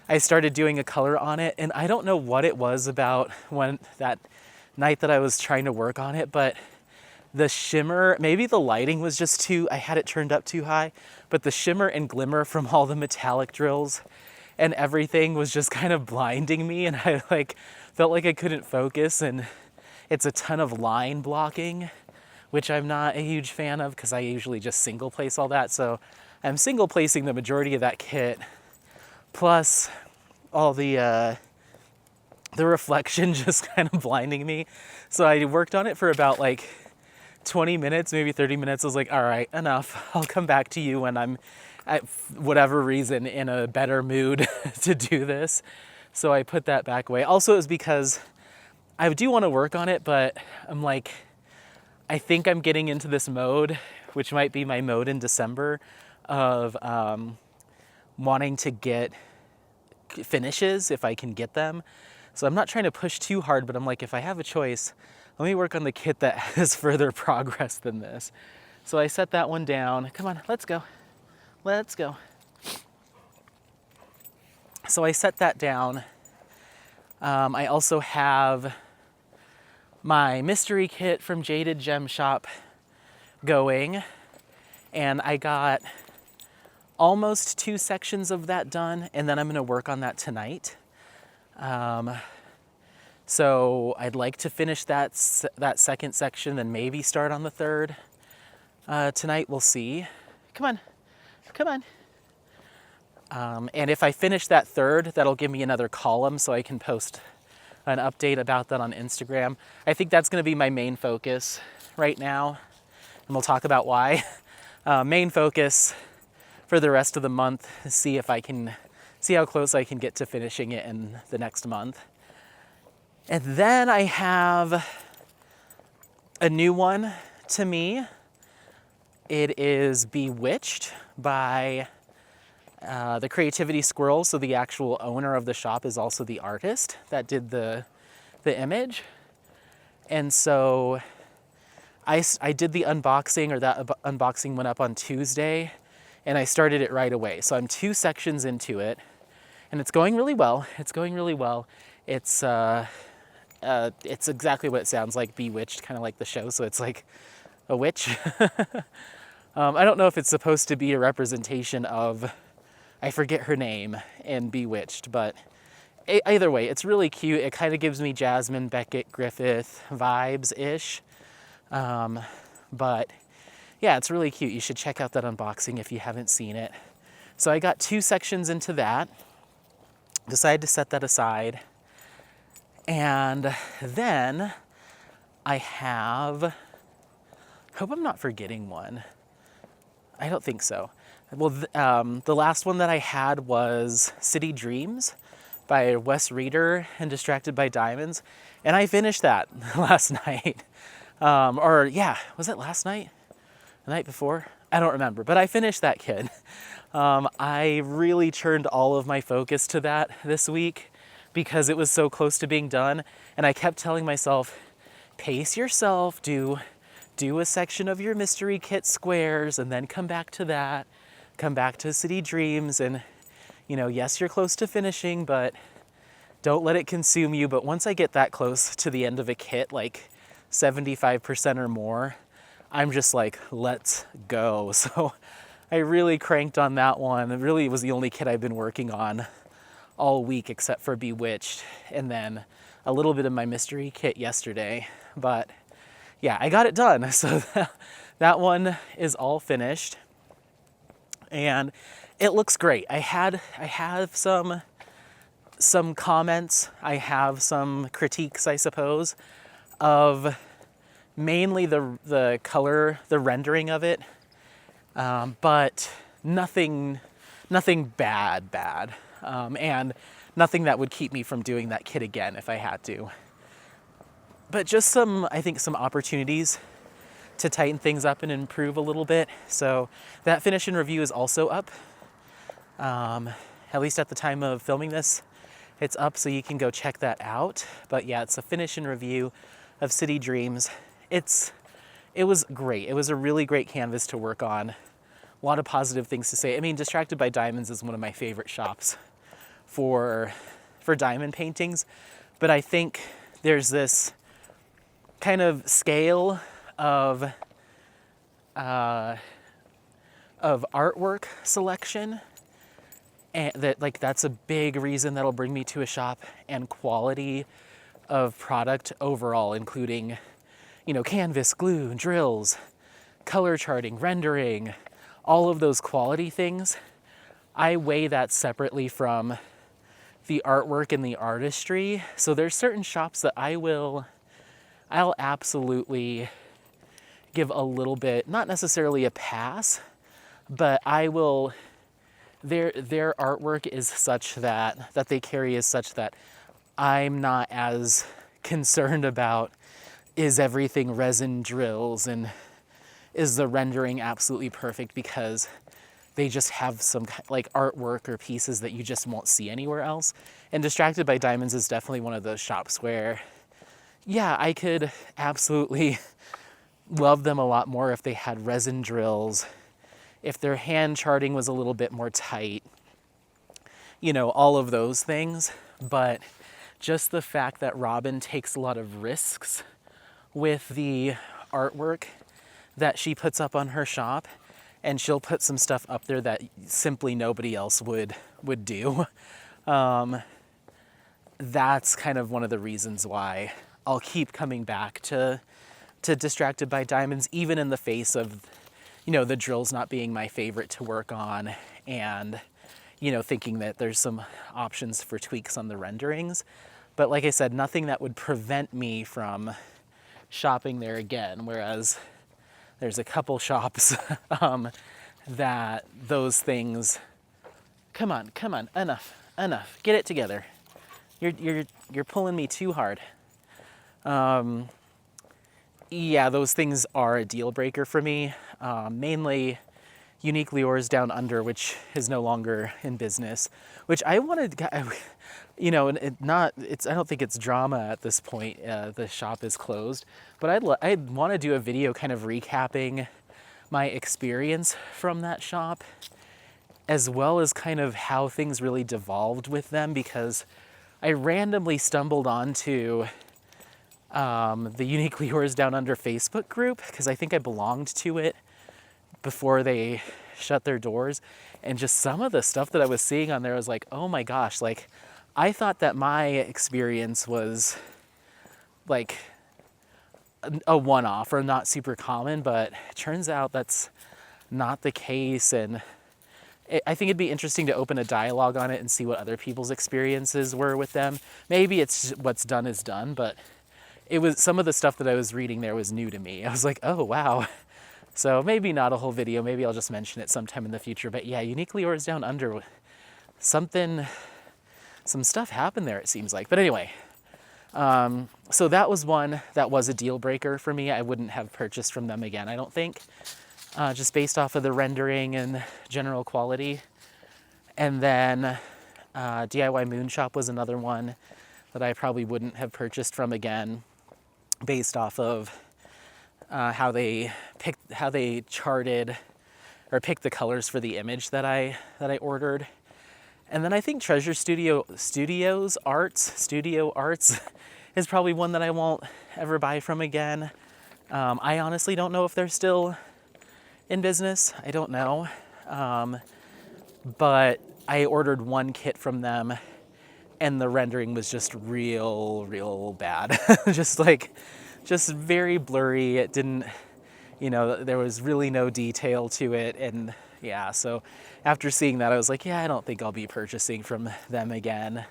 A: I started doing a color on it, and I don't know what it was about when that night that I was trying to work on it, but the shimmer, maybe the lighting was just I had it turned up too high, but the shimmer and glimmer from all the metallic drills and everything was just kind of blinding me, and I felt like I couldn't focus, and it's a ton of line blocking, which I'm not a huge fan of because I usually just single place all that. So I'm single placing the majority of that kit, plus all the reflection just kind of blinding me. So I worked on it for about like 20 minutes, maybe 30 minutes. I was like, all right, enough. I'll come back to you when I'm, at whatever reason, in a better mood to do this. So I put that back away. Also, it was because I do want to work on it, but I'm like, I think I'm getting into this mode, which might be my mode in December, of wanting to get finishes if I can get them. So I'm not trying to push too hard, but I'm like, if I have a choice, let me work on the kit that has further progress than this. So I set that one down. Come on, let's go. Let's go. So I set that down. I also have my mystery kit from Jaded Gem Shop going, and I got almost 2 sections of that done, and then I'm going to work on that tonight. So I'd like to finish that second section, then maybe start on the third tonight. We'll see. Come on. Come on. And if I finish that third, that'll give me another column so I can post an update about that on Instagram. I think that's going to be my main focus right now, and we'll talk about why. Main focus for the rest of the month, see how close I can get to finishing it in the next month. And then I have a new one to me. It is Bewitched by the Creativity Squirrel. So the actual owner of the shop is also the artist that did the image. And so I did the unboxing, or that unboxing went up on Tuesday, and I started it right away. So I'm 2 sections into it, and it's going really well. It's going really well. It's exactly what it sounds like, Bewitched, kind of like the show. So it's like a witch. I don't know if it's supposed to be a representation of, I forget her name in Bewitched, but either way, it's really cute. It kind of gives me Jasmine Beckett Griffith vibes-ish. But yeah, it's really cute. You should check out that unboxing if you haven't seen it. So I got 2 sections into that, decided to set that aside. And then I have, hope I'm not forgetting one. I don't think so. Well, the last one that I had was City Dreams by Wes Reader and Distracted by Diamonds. And I finished that last night. Was it last night? The night before? I don't remember, but I finished that kid. I really turned all of my focus to that this week because it was so close to being done. And I kept telling myself, pace yourself, do a section of your mystery kit squares and then come back to that, come back to City Dreams. And, you know, yes, you're close to finishing, but don't let it consume you. But once I get that close to the end of a kit, like 75% or more, I'm just like, let's go. So I really cranked on that one. It really was the only kit I've been working on all week except for Bewitched, and then a little bit of my mystery kit yesterday. But yeah, I got it done. So that one is all finished and it looks great. I have some comments, I have some critiques, I suppose, of mainly the color, the rendering of it, but nothing bad, and nothing that would keep me from doing that kit again if I had to. But just I think some opportunities to tighten things up and improve a little bit. So that finish and review is also up. At least at the time of filming this, it's up, so you can go check that out. But yeah, it's a finish and review of City Dreams. It was great. It was a really great canvas to work on. A lot of positive things to say. I mean, Distracted by Diamonds is one of my favorite shops for diamond paintings, but I think there's this kind of scale of artwork selection, and that's a big reason that'll bring me to a shop, and quality of product overall, including, you know, canvas, glue, drills, color charting, rendering, all of those quality things. I weigh that separately from the artwork and the artistry. So there's certain shops that I'll absolutely give a little bit, not necessarily a pass, but their artwork is such that they carry is such that I'm not as concerned about, is everything resin drills and is the rendering absolutely perfect, because they just have some like artwork or pieces that you just won't see anywhere else. And Distracted by Diamonds is definitely one of those shops where, yeah, I could absolutely love them a lot more if they had resin drills, if their hand charting was a little bit more tight, you know, all of those things. But just the fact that Robin takes a lot of risks with the artwork that she puts up on her shop, and she'll put some stuff up there that simply nobody else would do. That's kind of one of the reasons why I'll keep coming back to Distracted by Diamonds, even in the face of, you know, the drills not being my favorite to work on, and, you know, thinking that there's some options for tweaks on the renderings. But like I said, nothing that would prevent me from shopping there again, whereas there's a couple shops that those things, come on, enough, get it together. You're pulling me too hard. Yeah, those things are a deal breaker for me. Mainly Unique Lures Down Under, which is no longer in business, which I wanted, you know, I don't think it's drama at this point. The shop is closed, but I'd want to do a video kind of recapping my experience from that shop, as well as kind of how things really devolved with them, because I randomly stumbled onto the Unique Lures Down Under Facebook group, because I think I belonged to it before they shut their doors, and just some of the stuff that I was seeing on there, I was like, oh my gosh, like, I thought that my experience was like a one-off or not super common, but it turns out that's not the case. And I think it'd be interesting to open a dialogue on it and see what other people's experiences were with them. Maybe it's what's done is done, but it was, some of the stuff that I was reading there was new to me. I was like, oh wow. So maybe not a whole video, maybe I'll just mention it sometime in the future. But yeah, Unique Lures Down Under, some stuff happened there, it seems like. But anyway, so that was one that was a deal breaker for me. I wouldn't have purchased from them again, I don't think, just based off of the rendering and general quality. And then DIY Moon Shop was another one that I probably wouldn't have purchased from again, based off of how they charted or picked the colors for the image that I ordered. And then I think Treasure Studio Arts is probably one that I won't ever buy from again. I honestly don't know if they're still in business. I don't know. But I ordered one kit from them and the rendering was just real bad. just very blurry. It didn't, there was really no detail to it. And yeah, so after seeing that, I was like, yeah, I don't think I'll be purchasing from them again.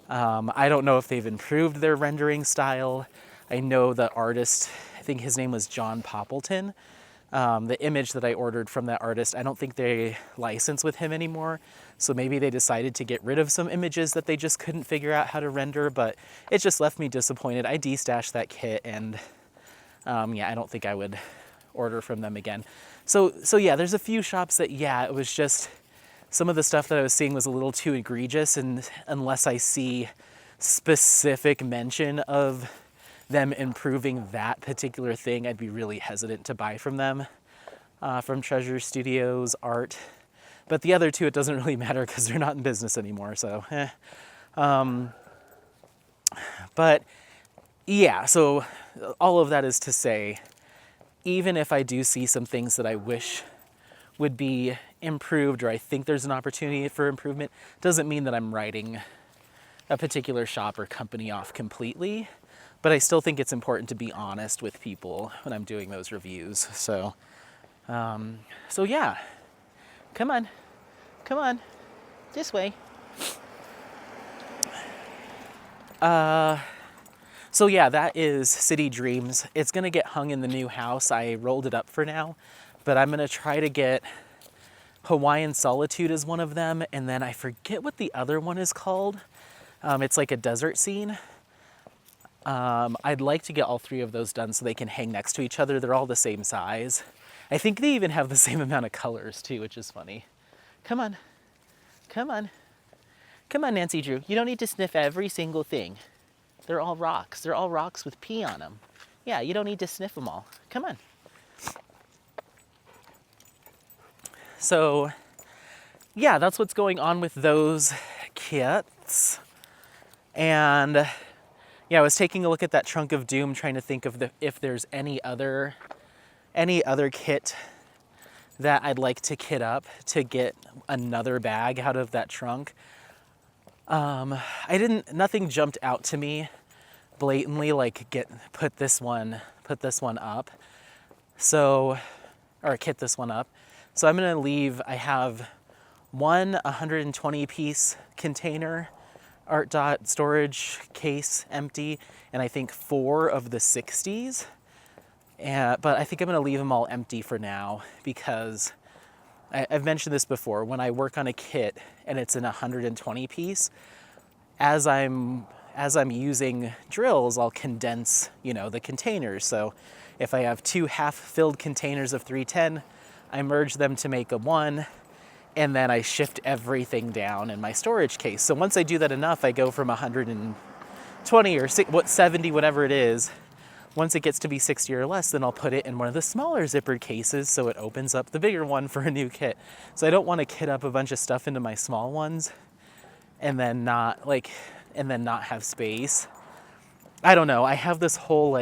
A: I don't know if they've improved their rendering style. I know the artist, I think his name was John Poppleton. The image that I ordered from that artist, I don't think they license with him anymore. So maybe they decided to get rid of some images that they just couldn't figure out how to render, but it just left me disappointed. I destashed that kit and yeah, I don't think I would order from them again. So yeah, there's a few shops that, yeah, it was just some of the stuff that I was seeing was a little too egregious, and unless I see specific mention of them improving that particular thing, I'd be really hesitant to buy from them, from Treasure Studios Art. But the other two, it doesn't really matter because they're not in business anymore, so but yeah, so all of that is to say, even if I do see some things that I wish would be improved, or I think there's an opportunity for improvement, doesn't mean that I'm writing a particular shop or company off completely. But I still think it's important to be honest with people when I'm doing those reviews. So yeah, come on, this way. So yeah, that is City Dreams. It's gonna get hung in the new house. I rolled it up for now, but I'm gonna try to get Hawaiian Solitude as one of them, and then I forget what the other one is called. It's like a desert scene. I'd like to get all three of those done so they can hang next to each other. They're all the same size. I think they even have the same amount of colors too, which is funny. Come on, Nancy Drew. You don't need to sniff every single thing. They're all rocks. They're all rocks with pee on them. Yeah, you don't need to sniff them all. Come on. So yeah, that's what's going on with those kits. And yeah, I was taking a look at that Trunk of Doom, trying to think of if there's any other kit that I'd like to kit up to get another bag out of that trunk. Nothing jumped out to me blatantly, like put this one up. So, or kit this one up. So I'm gonna leave, I have one 120 piece container Art Dot storage case empty, and I think 4 of the 60s. But I think I'm gonna leave them all empty for now because I've mentioned this before. When I work on a kit and it's in 120 piece, as I'm using drills, I'll condense, the containers. So if I have 2 half-filled containers of 310, I merge them to make a 1. And then I shift everything down in my storage case. So once I do that enough, I go from 120 or 70, whatever it is. Once it gets to be 60 or less, then I'll put it in one of the smaller zippered cases so it opens up the bigger one for a new kit. So I don't want to kit up a bunch of stuff into my small ones and then not have space. I don't know. I have this whole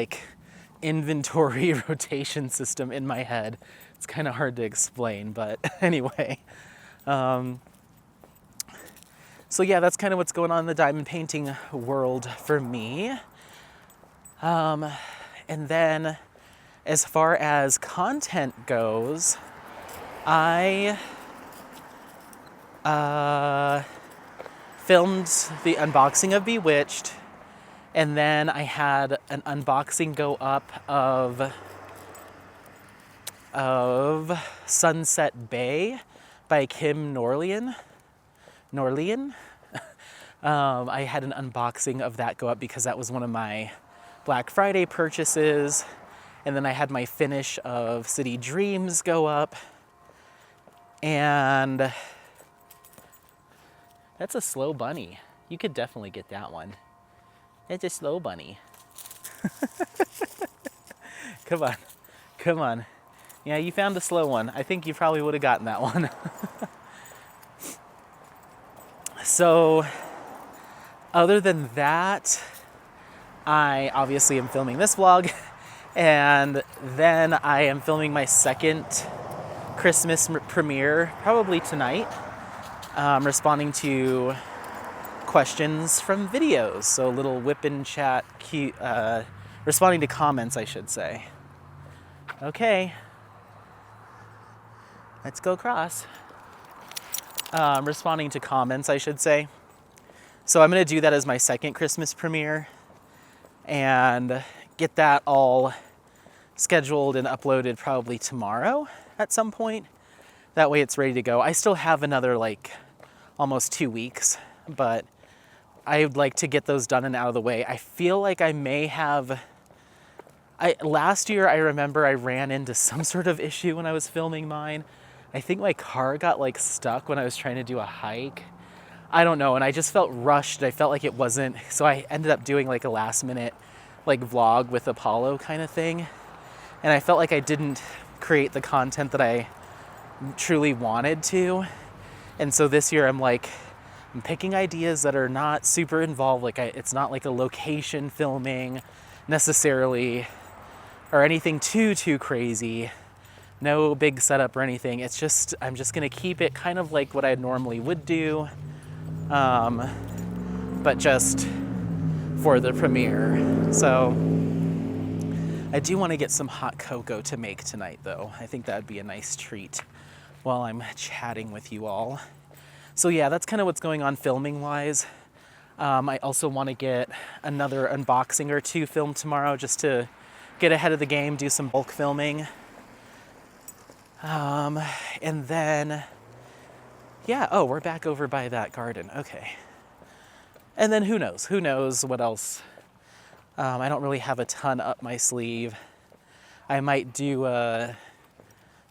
A: inventory rotation system in my head. It's kind of hard to explain, but anyway. So yeah, that's kind of what's going on in the diamond painting world for me. And then as far as content goes, I filmed the unboxing of Bewitched, and then I had an unboxing go up of Sunset Bay by Kim Norlian. I had an unboxing of that go up because that was one of my Black Friday purchases. And then I had my finish of City Dreams go up. And That's a slow bunny. You could definitely get that one. It's a slow bunny. Come on. Come on. Yeah, you found the slow one. I think you probably would have gotten that one. So, other than that, I obviously am filming this vlog, and then I am filming my second Christmas premiere, probably tonight, responding to questions from videos. So a little whip and chat, responding to comments, I should say. Okay, let's go cross. Responding to comments, I should say. So I'm going to do that as my second Christmas premiere and get that all scheduled and uploaded probably tomorrow at some point. That way it's ready to go. I still have another like almost 2 weeks, but I would like to get those done and out of the way. I feel like I may have... last year I remember I ran into some sort of issue when I was filming mine. I think my car got like stuck when I was trying to do a hike. I don't know, and I just felt rushed. I felt like it wasn't, so I ended up doing like a last minute like vlog with Apollo kind of thing. And I felt like I didn't create the content that I truly wanted to. And so this year I'm picking ideas that are not super involved. Like it's not like a location filming necessarily or anything too crazy. No big setup or anything. It's just, I'm just gonna keep it kind of like what I normally would do, but just for the premiere. So I do want to get some hot cocoa to make tonight though. I think that'd be a nice treat while I'm chatting with you all. So yeah, that's kind of what's going on filming wise. I also want to get another unboxing or two filmed tomorrow just to get ahead of the game, do some bulk filming. And then, yeah, oh, we're back over by that garden. Okay. And then who knows what else. I don't really have a ton up my sleeve. I might do a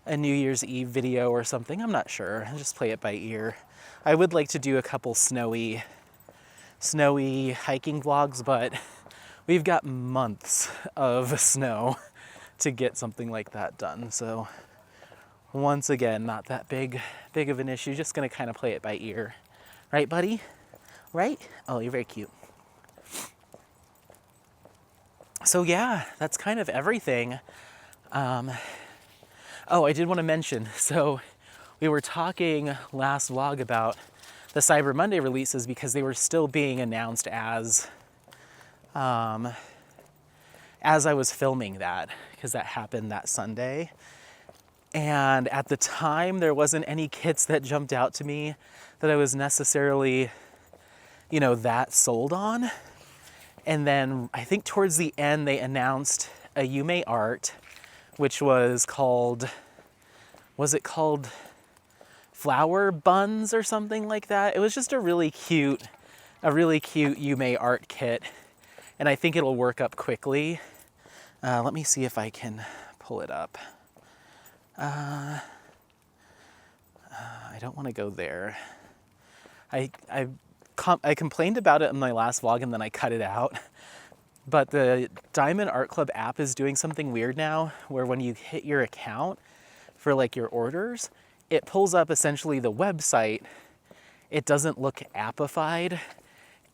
A: New Year's Eve video or something. I'm not sure. I'll just play it by ear. I would like to do a couple snowy hiking vlogs, but we've got months of snow to get something like that done. So once again, not that big of an issue. Just gonna kind of play it by ear. Right, buddy? Right? Oh, you're very cute. So yeah, that's kind of everything. Oh, I did want to mention, so we were talking last vlog about the Cyber Monday releases because they were still being announced as I was filming that, because that happened that Sunday. And at the time, there wasn't any kits that jumped out to me that I was necessarily, that sold on. And then I think towards the end, they announced a Yume art, which was called Flower Buns or something like that? It was just a really cute Yume art kit. And I think it'll work up quickly. Let me see if I can pull it up. I don't want to go there. I complained about it in my last vlog and then I cut it out. But the Diamond Art Club app is doing something weird now where when you hit your account for like your orders, it pulls up essentially the website. It doesn't look appified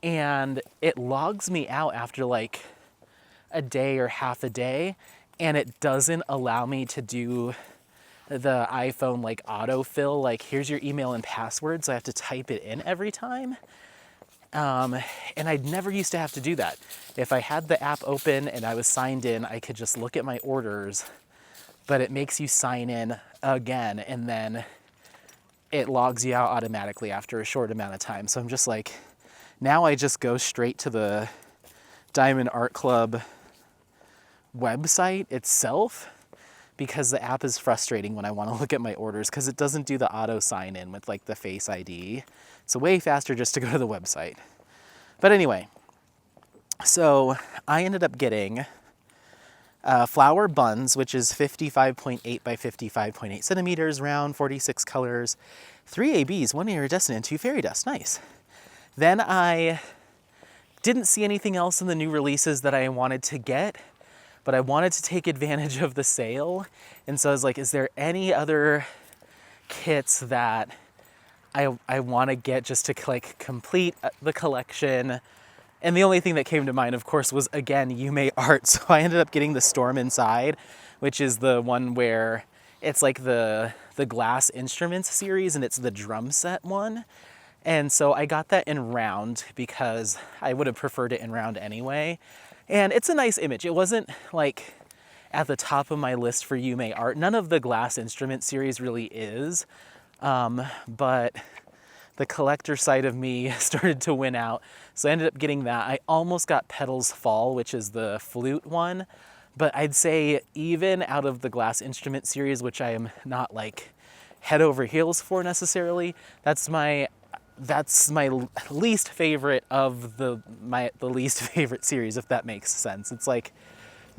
A: and it logs me out after like a day or half a day, and it doesn't allow me to do the iPhone like autofill, like here's your email and password, so I have to type it in every time. And I never used to have to do that. If I had the app open and I was signed in, I could just look at my orders, but it makes you sign in again and then it logs you out automatically after a short amount of time. So I'm just like, now I just go straight to the Diamond Art Club website itself, because the app is frustrating when I want to look at my orders because it doesn't do the auto sign in with like the Face ID. It's way faster just to go to the website. But anyway, so I ended up getting flower buns, which is 55.8 by 55.8 centimeters, round, 46 colors, 3 ABs, 1 iridescent, and 2 fairy dust. Nice. Then I didn't see anything else in the new releases that I wanted to get, but I wanted to take advantage of the sale. And so I was like, is there any other kits that I want to get just to like complete the collection? And the only thing that came to mind, of course, was again Yume art. So I ended up getting the Storm Inside, which is the one where it's like the Glass Instruments series, and it's the drum set one. And so I got that in round because I would have preferred it in round anyway. And it's a nice image. It wasn't like at the top of my list for Yume art. None of the Glass Instrument series really is. But the collector side of me started to win out. So I ended up getting that. I almost got Petals Fall, which is the flute one. But I'd say even out of the Glass Instrument series, which I am not like head over heels for necessarily, that's my least favorite of the least favorite series, if that makes sense. It's like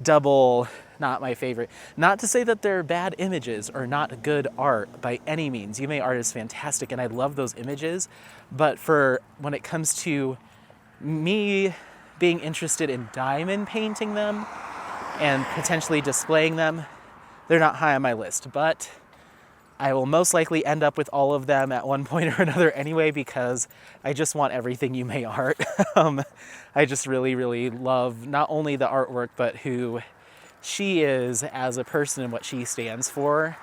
A: double not my favorite. Not to say that they're bad images or not good art by any means. Yume art is fantastic and I love those images, but for when it comes to me being interested in diamond painting them and potentially displaying them, they're not high on my list. But I will most likely end up with all of them at one point or another anyway, because I just want everything Yume art. I just really, really love not only the artwork, but who she is as a person and what she stands for.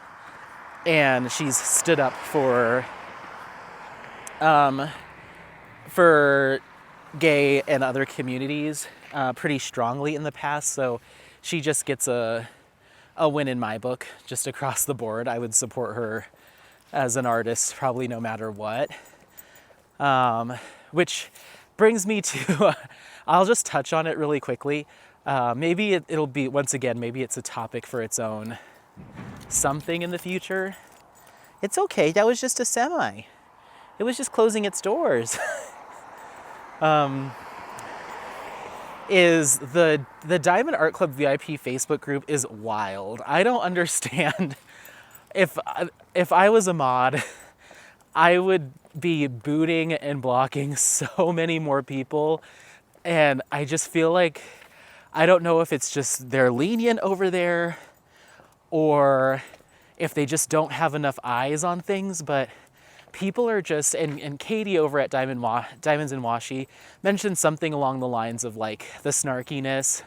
A: And she's stood up for gay and other communities pretty strongly in the past. So she just gets a win in my book, just across the board. I would support her as an artist, probably no matter what. Which brings me to, I'll just touch on it really quickly. Maybe it'll be, once again, maybe it's a topic for its own something in the future. It's okay, that was just a semi. It was just closing its doors. Is the Diamond Art Club VIP Facebook group is wild. I don't understand. If I was a mod, I would be booting and blocking so many more people, and I just feel like, I don't know if it's just they're lenient over there or if they just don't have enough eyes on things, but people are just, and Katie over at Diamonds and Washi mentioned something along the lines of like the snarkiness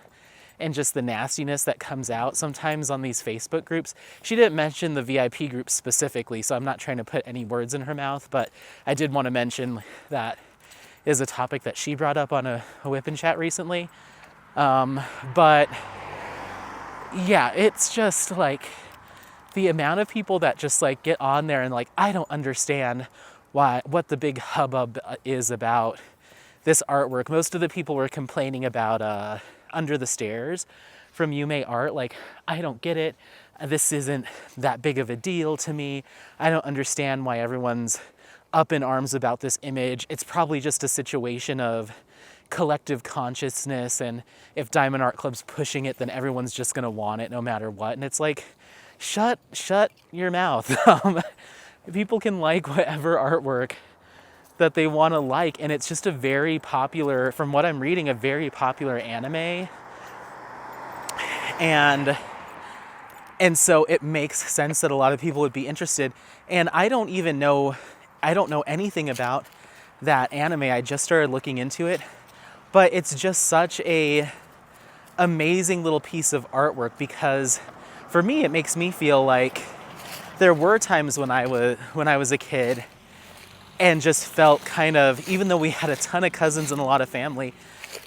A: and just the nastiness that comes out sometimes on these Facebook groups. She didn't mention the VIP group specifically, so I'm not trying to put any words in her mouth, but I did want to mention that is a topic that she brought up on a whip and chat recently. But yeah, it's just like, the amount of people that just like get on there and like, I don't understand what the big hubbub is about this artwork. Most of the people were complaining about Under the Stairs from Yume Art. Like, I don't get it. This isn't that big of a deal to me. I don't understand why everyone's up in arms about this image. It's probably just a situation of collective consciousness, and if Diamond Art Club's pushing it, then everyone's just gonna want it no matter what. And it's like, shut your mouth. People can like whatever artwork that they want to like, and it's just a very popular, from what I'm reading, a very popular anime. And so it makes sense that a lot of people would be interested. And I don't know anything about that anime. I just started looking into it, but it's just such a amazing little piece of artwork, because for me, it makes me feel like there were times when I was a kid and just felt kind of, even though we had a ton of cousins and a lot of family,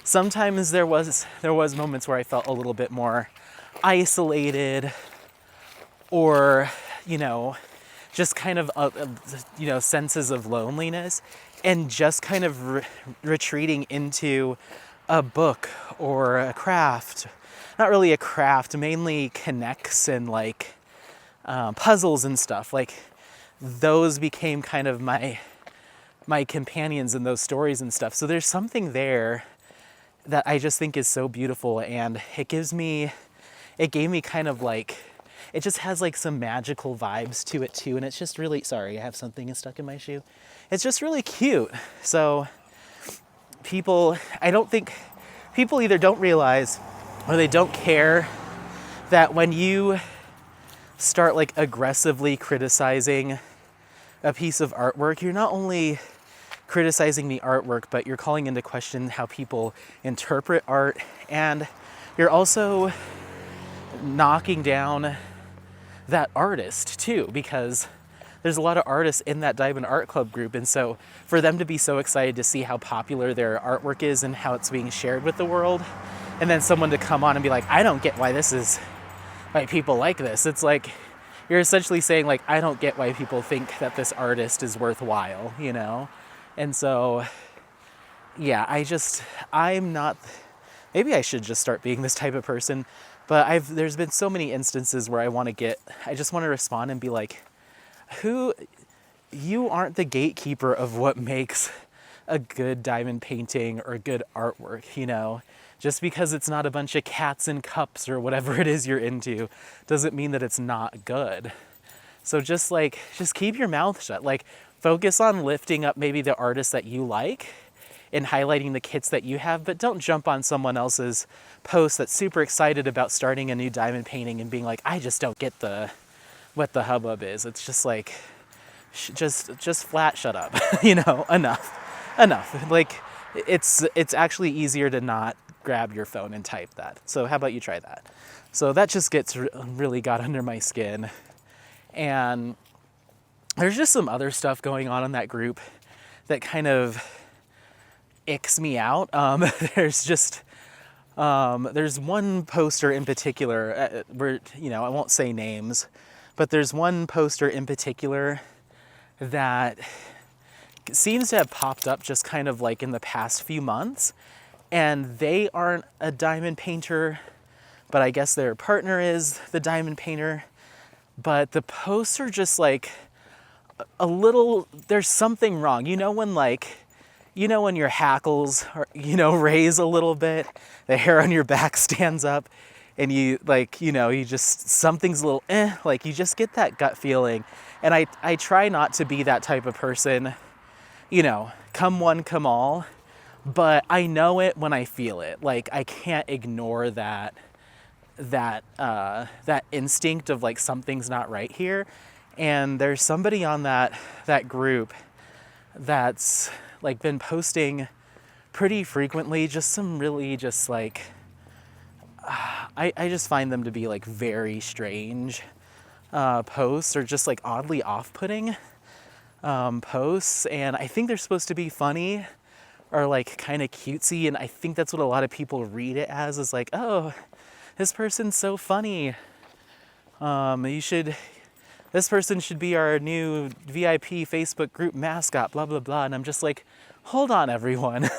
A: sometimes there was moments where I felt a little bit more isolated, or, just kind of, senses of loneliness, and just kind of retreating into a book or a craft. Not really a craft, mainly connects and like puzzles and stuff. Like, those became kind of my companions in those stories and stuff. So there's something there that I just think is so beautiful, and it gave me kind of like, it just has like some magical vibes to it too, and it's just really, sorry, I have something stuck in my shoe. It's just really cute. So I don't think people either don't realize or they don't care that when you start like aggressively criticizing a piece of artwork, you're not only criticizing the artwork, but you're calling into question how people interpret art, and you're also knocking down that artist too, because there's a lot of artists in that Diamond Art Club group, and so for them to be so excited to see how popular their artwork is and how it's being shared with the world, and then someone to come on and be like, I don't get why people like this. It's like, you're essentially saying like, I don't get why people think that this artist is worthwhile, you know? And so, yeah, I'm not, maybe I should just start being this type of person, but there's been so many instances where I just want to respond and be like, you aren't the gatekeeper of what makes a good diamond painting or good artwork, you know? Just because it's not a bunch of cats and cups or whatever it is you're into doesn't mean that it's not good. So just keep your mouth shut. Like, focus on lifting up maybe the artists that you like and highlighting the kits that you have, but don't jump on someone else's post that's super excited about starting a new diamond painting and being like, I just don't get what the hubbub is. It's just like, just flat shut up, you know, enough. Like, it's actually easier to not grab your phone and type that. So how about you try that? So that just really got under my skin. And there's just some other stuff going on in that group that kind of icks me out. There's one poster in particular where, you know, I won't say names, but there's one poster in particular that seems to have popped up just kind of like in the past few months. And they aren't a diamond painter, but I guess their partner is the diamond painter. But the posts are just like there's something wrong. You know when your hackles are, you know, raise a little bit, the hair on your back stands up, and you just, something's a little like you just get that gut feeling. And I try not to be that type of person, you know, come one, come all. But I know it when I feel it. Like, I can't ignore that instinct of like, something's not right here. And there's somebody on that group that's like been posting pretty frequently, just some really just like, I just find them to be like very strange posts, or just like oddly off-putting posts. And I think they're supposed to be funny, or like kind of cutesy, and I think that's what a lot of people read it as, is like, oh, this person's so funny. This person should be our new VIP Facebook group mascot, blah, blah, blah. And I'm just like, hold on, everyone.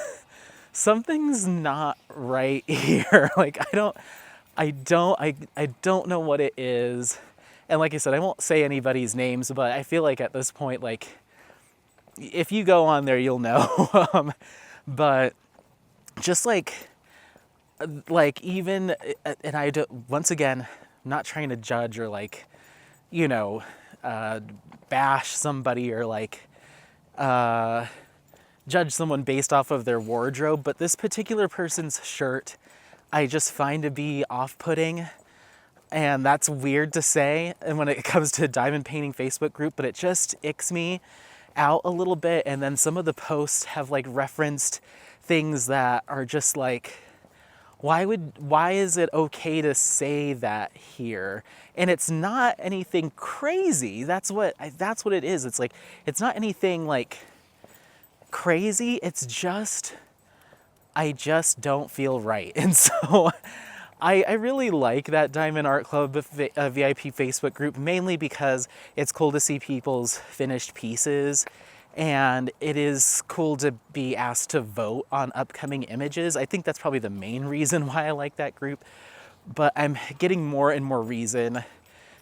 A: Something's not right here. Like, I don't know what it is. And like I said, I won't say anybody's names, but I feel like at this point, like, if you go on there, you'll know. But just like even, and I don't, once again, not trying to judge or like, you know, bash somebody or like judge someone based off of their wardrobe, but this particular person's shirt I just find to be off-putting. And that's weird to say, and when it comes to diamond painting Facebook group, but it just icks me out a little bit. And then some of the posts have like referenced things that are just like, why is it okay to say that here? And it's not anything crazy. That's what it is. It's like, it's not anything like crazy. It's just, I just don't feel right. And so I really like that Diamond Art Club VIP Facebook group, mainly because it's cool to see people's finished pieces, and it is cool to be asked to vote on upcoming images. I think that's probably the main reason why I like that group, but I'm getting more and more reason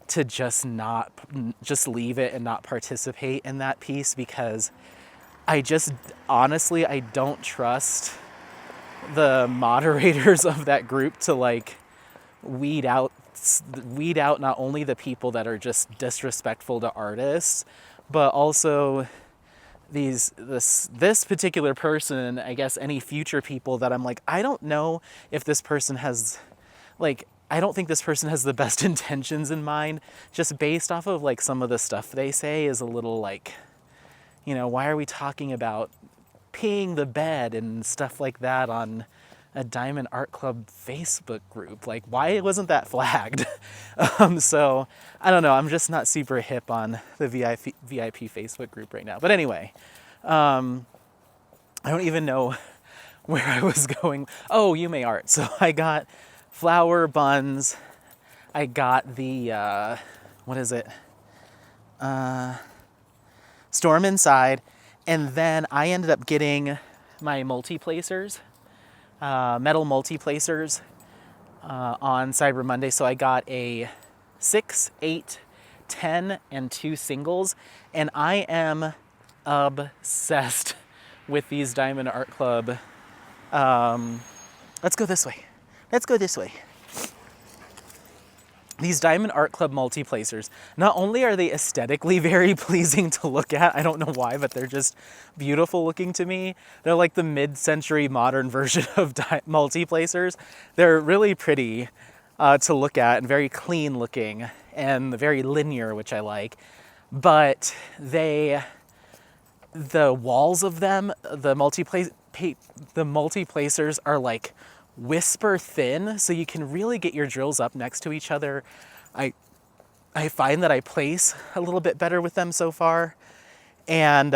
A: to just leave it and not participate in that piece, because honestly, I don't trust the moderators of that group to like weed out not only the people that are just disrespectful to artists, but also this particular person, I guess any future people that I'm like, I don't know if this person has, like, I don't think this person has the best intentions in mind, just based off of like some of the stuff they say is a little like, you know, why are we talking about peeing the bed and stuff like that on a Diamond Art Club Facebook group? Like, why wasn't that flagged? So I don't know. I'm just not super hip on the VIP Facebook group right now. But anyway, I don't even know where I was going. Oh, Yume Art. So I got flower buns. I got the, what is it? Storm Inside. And then I ended up getting my multi-placers, metal multi-placers on Cyber Monday. So I got a 6, 8, 10, and 2 singles. And I am obsessed with these Diamond Art Club. Let's go this way. Let's go this way. These Diamond Art Club multi-placers, not only are they aesthetically very pleasing to look at, I don't know why, but they're just beautiful looking to me. They're like the mid-century modern version of multi-placers. They're really pretty to look at and very clean looking and very linear, which I like. But the walls of them, the multi-placers are like whisper thin, so you can really get your drills up next to each other. I find that I place a little bit better with them so far. And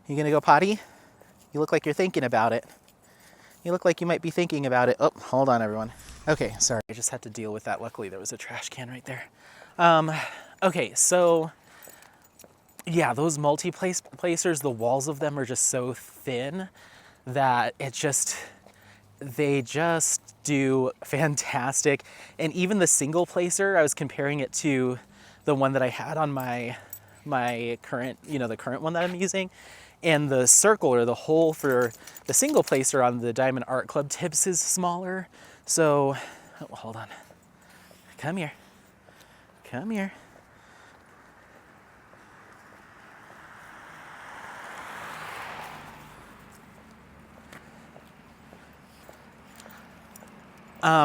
A: you gonna go potty? You look like you're thinking about it. You look like you might be thinking about it. Oh, hold on, everyone. Okay, sorry, I just had to deal with that. Luckily, there was a trash can right there. Okay, so yeah, those multi-placers, the walls of them are just so thin that they just do fantastic. And even the single placer, I was comparing it to the one that I had on my current, the current one that I'm using. And the circle or the hole for the single placer on the Diamond Art Club tips is smaller. So, oh, hold on. Come here. Come here.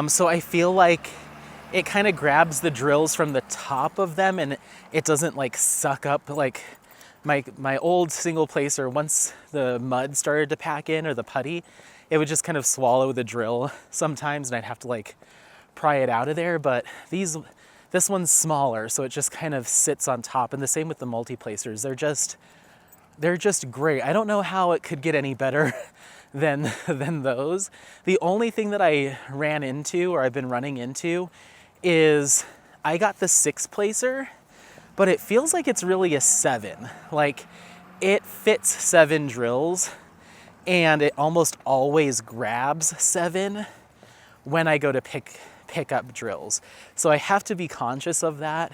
A: So I feel like it kind of grabs the drills from the top of them and it doesn't like suck up like my old single placer. Once the mud started to pack in or the putty, it would just kind of swallow the drill sometimes and I'd have to like pry it out of there. But this one's smaller, so it just kind of sits on top. And the same with the multi-placers. They're just great. I don't know how it could get any better than those. The only thing that I ran into or I've been running into is I got the 6 placer, but it feels like it's really a 7. Like it fits 7 drills and it almost always grabs 7 when I go to pick up drills. So I have to be conscious of that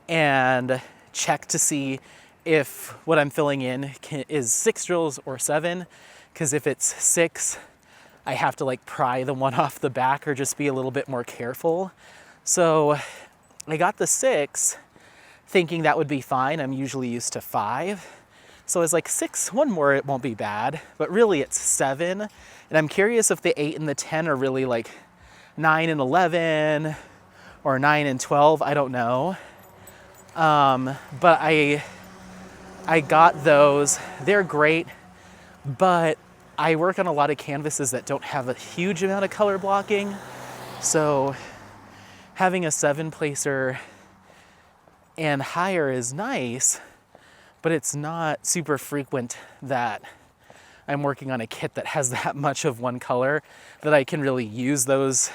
A: and check to see if what I'm filling in is 6 drills or 7. Because if it's 6, I have to like pry the one off the back or just be a little bit more careful. So I got the 6 thinking that would be fine. I'm usually used to 5. So I was like 6, one more, it won't be bad. But really it's 7. And I'm curious if the 8 and the 10 are really like 9 and 11 or 9 and 12. I don't know. But I got those. They're great. But I work on a lot of canvases that don't have a huge amount of color blocking. So having a 7 placer and higher is nice, but it's not super frequent that I'm working on a kit that has that much of one color that I can really use those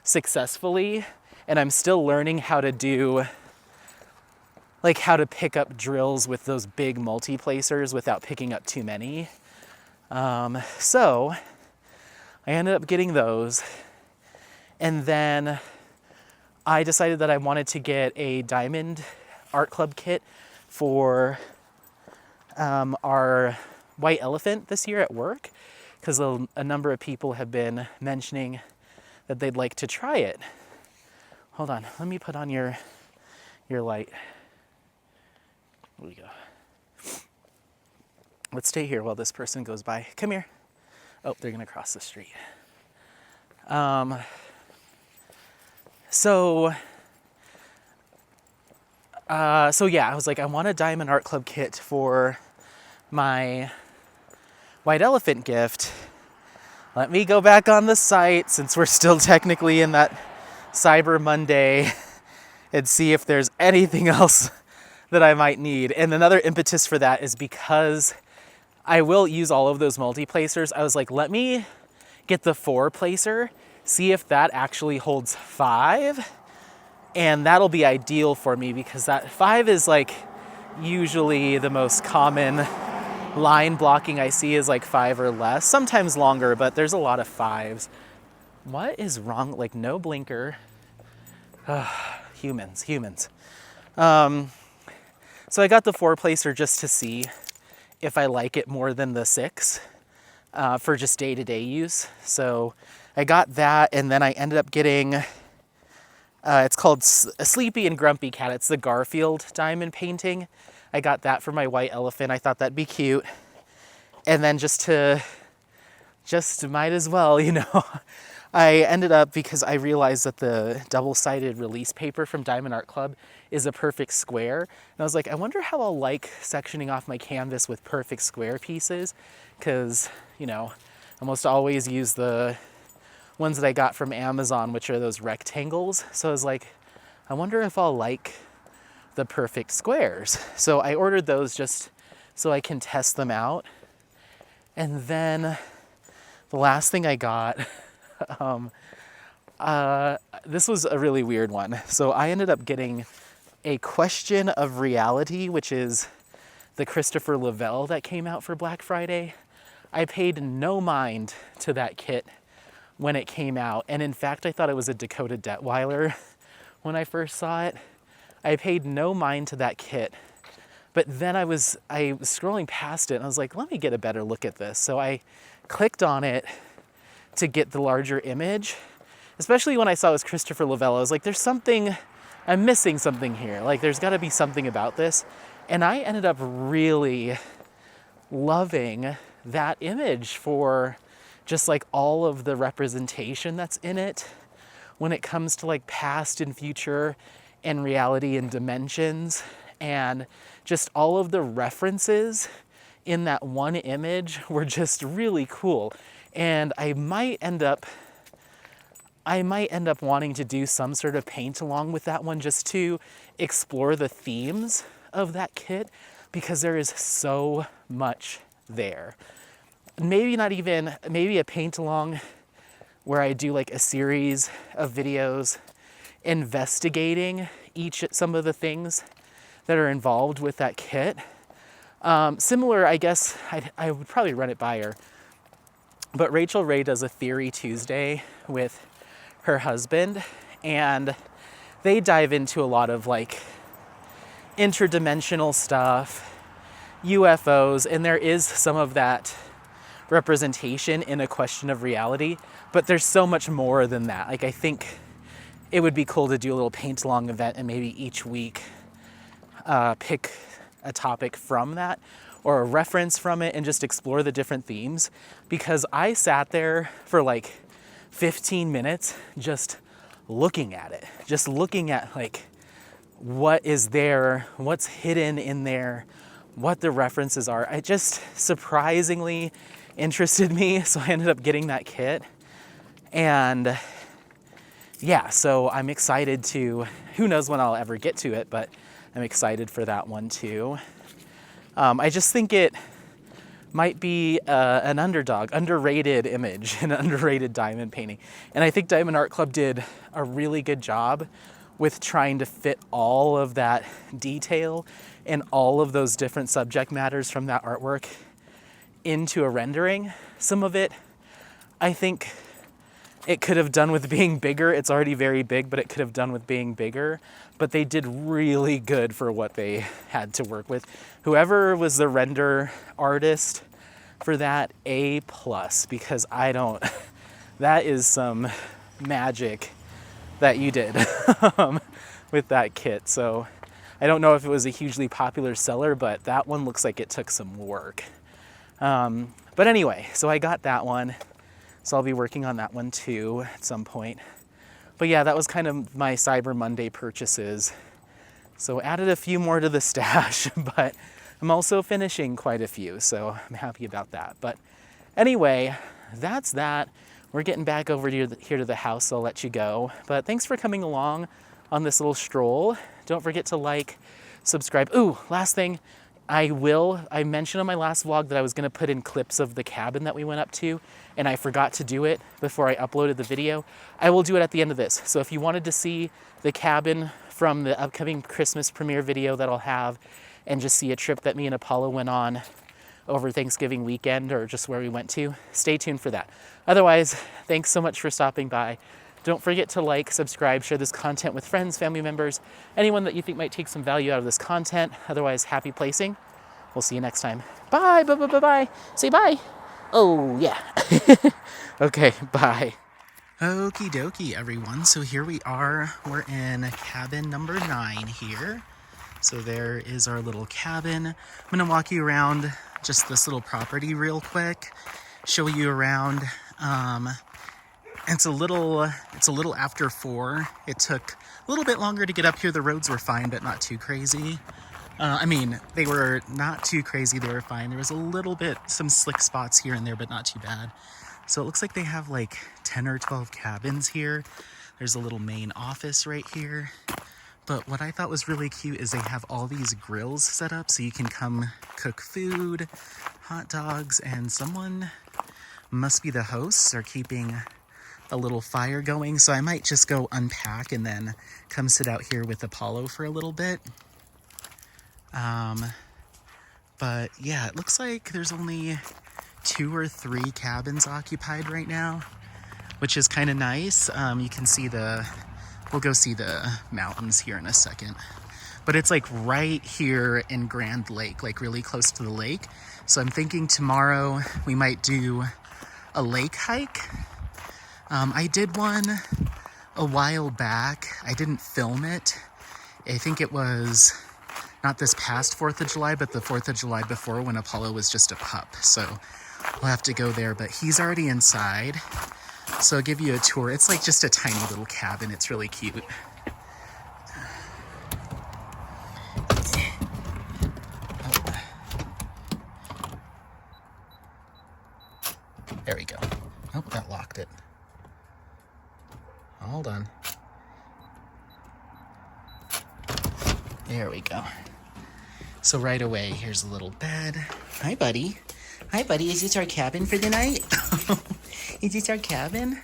A: successfully. And I'm still learning how to do, like how to pick up drills with those big multi-placers without picking up too many. So I ended up getting those, and then I decided that I wanted to get a Diamond Art Club kit for our white elephant this year at work, because a number of people have been mentioning that they'd like to try it. Hold on, let me put on your light. Here we go. Let's stay here while this person goes by. Come here. Oh, they're gonna cross the street. So yeah, I was like, I want a Diamond Art Club kit for my white elephant gift. Let me go back on the site since we're still technically in that Cyber Monday and see if there's anything else that I might need. And another impetus for that is because I will use all of those multi-placers. I was like, let me get the 4-placer, see if that actually holds 5. And that'll be ideal for me because that 5 is like usually the most common line blocking I see is like 5 or less, sometimes longer, but there's a lot of 5s. What is wrong? Like no blinker. Humans. So I got the 4-placer just to see if I like it more than the 6 for just day-to-day use. So I got that, and then I ended up getting, it's called Sleepy and Grumpy Cat. It's the Garfield diamond painting. I got that for my white elephant. I thought that'd be cute. And then just might as well, you know. I ended up, because I realized that the double-sided release paper from Diamond Art Club is a perfect square. And I was like, I wonder how I'll like sectioning off my canvas with perfect square pieces. Because, you know, I almost always use the ones that I got from Amazon, which are those rectangles. So I was like, I wonder if I'll like the perfect squares. So I ordered those just so I can test them out. And then the last thing I got, this was a really weird one. So I ended up getting a Question of Reality, which is the Christopher Lavelle that came out for Black Friday. I paid no mind to that kit when it came out. And in fact, I thought it was a Dakota Detweiler when I first saw it. I paid no mind to that kit. But then I was scrolling past it and I was like, let me get a better look at this. So I clicked on it to get the larger image, especially when I saw it was Christopher Lavelle. I was like, I'm missing something here. Like, there's gotta be something about this. And I ended up really loving that image for just like all of the representation that's in it when it comes to like past and future and reality and dimensions, and just all of the references in that one image were just really cool. And I might end up wanting to do some sort of paint along with that one just to explore the themes of that kit, because there is so much there. Maybe a paint along where I do like a series of videos investigating some of the things that are involved with that kit. Similar, I guess, I would probably run it by her. But Rachel Ray does a Theory Tuesday with her husband, and they dive into a lot of like interdimensional stuff, UFOs, and there is some of that representation in A Question of Reality, but there's so much more than that. Like, I think it would be cool to do a little paint along event and maybe each week pick a topic from that or a reference from it and just explore the different themes, because I sat there for like 15 minutes just looking at it, just looking at like what is there, what's hidden in there, what the references are. It just surprisingly interested me, so I ended up getting that kit. And yeah, so I'm excited to, who knows when I'll ever get to it, but I'm excited for that one too. I just think it might be an underrated image, an underrated diamond painting. And I think Diamond Art Club did a really good job with trying to fit all of that detail and all of those different subject matters from that artwork into a rendering. Some of it, I think it could have done with being bigger. It's already very big, but it could have done with being bigger. But they did really good for what they had to work with. Whoever was the render artist for that, A+, because that is some magic that you did with that kit. So I don't know if it was a hugely popular seller, but that one looks like it took some work. But anyway, so I got that one. So I'll be working on that one too at some point. But yeah, that was kind of my Cyber Monday purchases. So added a few more to the stash, but I'm also finishing quite a few, so I'm happy about that. But anyway, that's that. We're getting back over here to the house, so I'll let you go. But thanks for coming along on this little stroll. Don't forget to like, subscribe. Ooh, last thing, I mentioned on my last vlog that I was gonna put in clips of the cabin that we went up to, and I forgot to do it before I uploaded the video. I will do it at the end of this. So if you wanted to see the cabin from the upcoming Christmas premiere video that I'll have, and just see a trip that me and Apollo went on over Thanksgiving weekend, or just where we went to, stay tuned for that. Otherwise, thanks so much for stopping by. Don't forget to like, subscribe, share this content with friends, family members, anyone that you think might take some value out of this content. Otherwise, happy placing. We'll see you next time. Bye, bye, bye, bye, bye. Say bye. Oh, yeah. Okay, bye. Okie dokie, everyone. So here we are. We're in cabin number 9 here. So there is our little cabin. I'm gonna walk you around just this little property real quick, show you around. It's a little after 4. It took a little bit longer to get up here. The roads were fine, but not too crazy. I mean, they were not too crazy. They were fine. There was a little bit, some slick spots here and there, but not too bad. So it looks like they have like 10 or 12 cabins here. There's a little main office right here. But what I thought was really cute is they have all these grills set up so you can come cook food, hot dogs, and someone must be the hosts are keeping a little fire going. So I might just go unpack and then come sit out here with Apollo for a little bit. But yeah, it looks like there's only 2 or 3 cabins occupied right now, which is kind of nice. You can see we'll go see the mountains here in a second. But it's like right here in Grand Lake, like really close to the lake. So I'm thinking tomorrow we might do a lake hike. I did one a while back. I didn't film it. I think it was not this past 4th of July, but the 4th of July before when Apollo was just a pup. So we'll have to go there, but he's already inside. So I'll give you a tour. It's like just a tiny little cabin. It's really cute. There we go. Oh, that locked it. Hold on. There we go. So right away, here's a little bed. Hi, buddy. Hi, buddy. Is this our cabin for the night? Is this our cabin?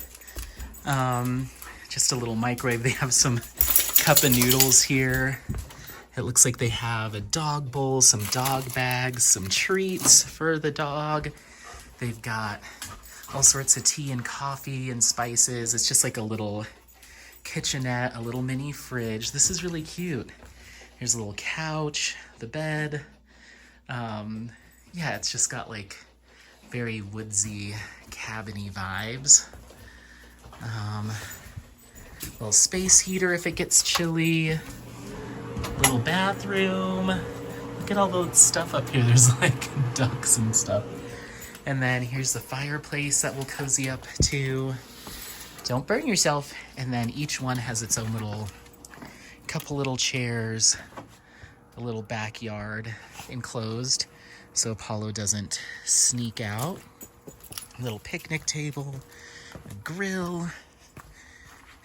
A: Just a little microwave. They have some cup of noodles here. It looks like they have a dog bowl, some dog bags, some treats for the dog. They've got all sorts of tea and coffee and spices. It's just like a little kitchenette, a little mini fridge. This is really cute. Here's a little couch, the bed. Yeah, it's just got like very woodsy, cabiny vibes. Little space heater if it gets chilly. Little bathroom. Look at all the stuff up here. There's like ducks and stuff. And then here's the fireplace that we'll cozy up to. Don't burn yourself. And then each one has its own couple little chairs, a little backyard enclosed so Apollo doesn't sneak out. A little picnic table, a grill,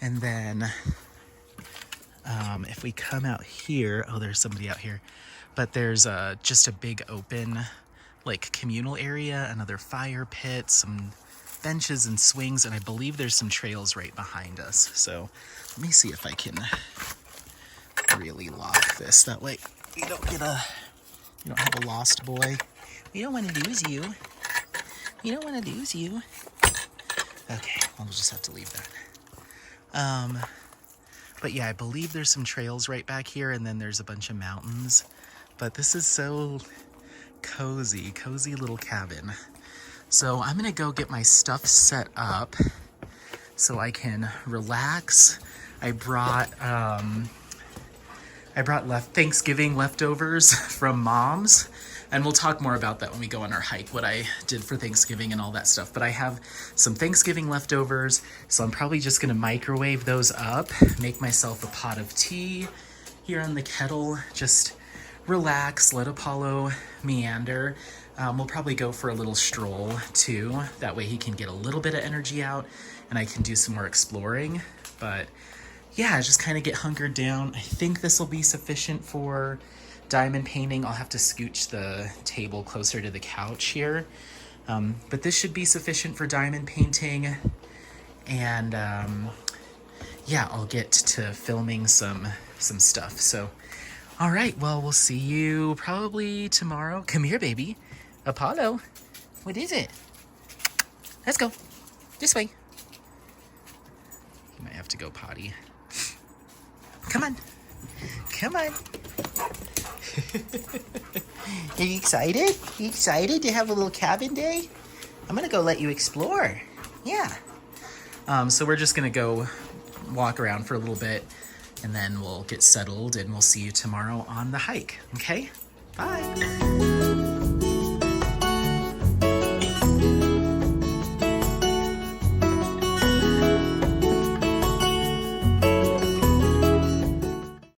A: and then if we come out here, oh, there's somebody out here, but there's just a big open like communal area, another fire pit, some benches and swings, and I believe there's some trails right behind us. So let me see if I can really lock this. That way you don't have a lost boy. We don't want to lose you. We don't want to lose you. Okay, I'll just have to leave that. But yeah, I believe there's some trails right back here, and then there's a bunch of mountains. But this is so cozy little cabin. So I'm gonna go get my stuff set up so I can relax. I brought I brought Thanksgiving leftovers from Mom's, and we'll talk more about that when we go on our hike, what I did for Thanksgiving and all that stuff. But I have some Thanksgiving leftovers, so I'm probably just gonna microwave those up, make myself a pot of tea here on the kettle, just relax, let Apollo meander. We'll probably go for a little stroll too. That way he can get a little bit of energy out and I can do some more exploring. But yeah, just kind of get hunkered down. I think this will be sufficient for diamond painting. I'll have to scooch the table closer to the couch here. But this should be sufficient for diamond painting. And yeah, I'll get to filming some stuff. So, all right, well, we'll see you probably tomorrow. Come here, baby. Apollo, what is it? Let's go. This way. You might have to go potty. Come on. Come on. Are you excited? You excited to have a little cabin day? I'm gonna go let you explore. Yeah. So we're just gonna go walk around for a little bit and then we'll get settled and we'll see you tomorrow on the hike. Okay? Bye.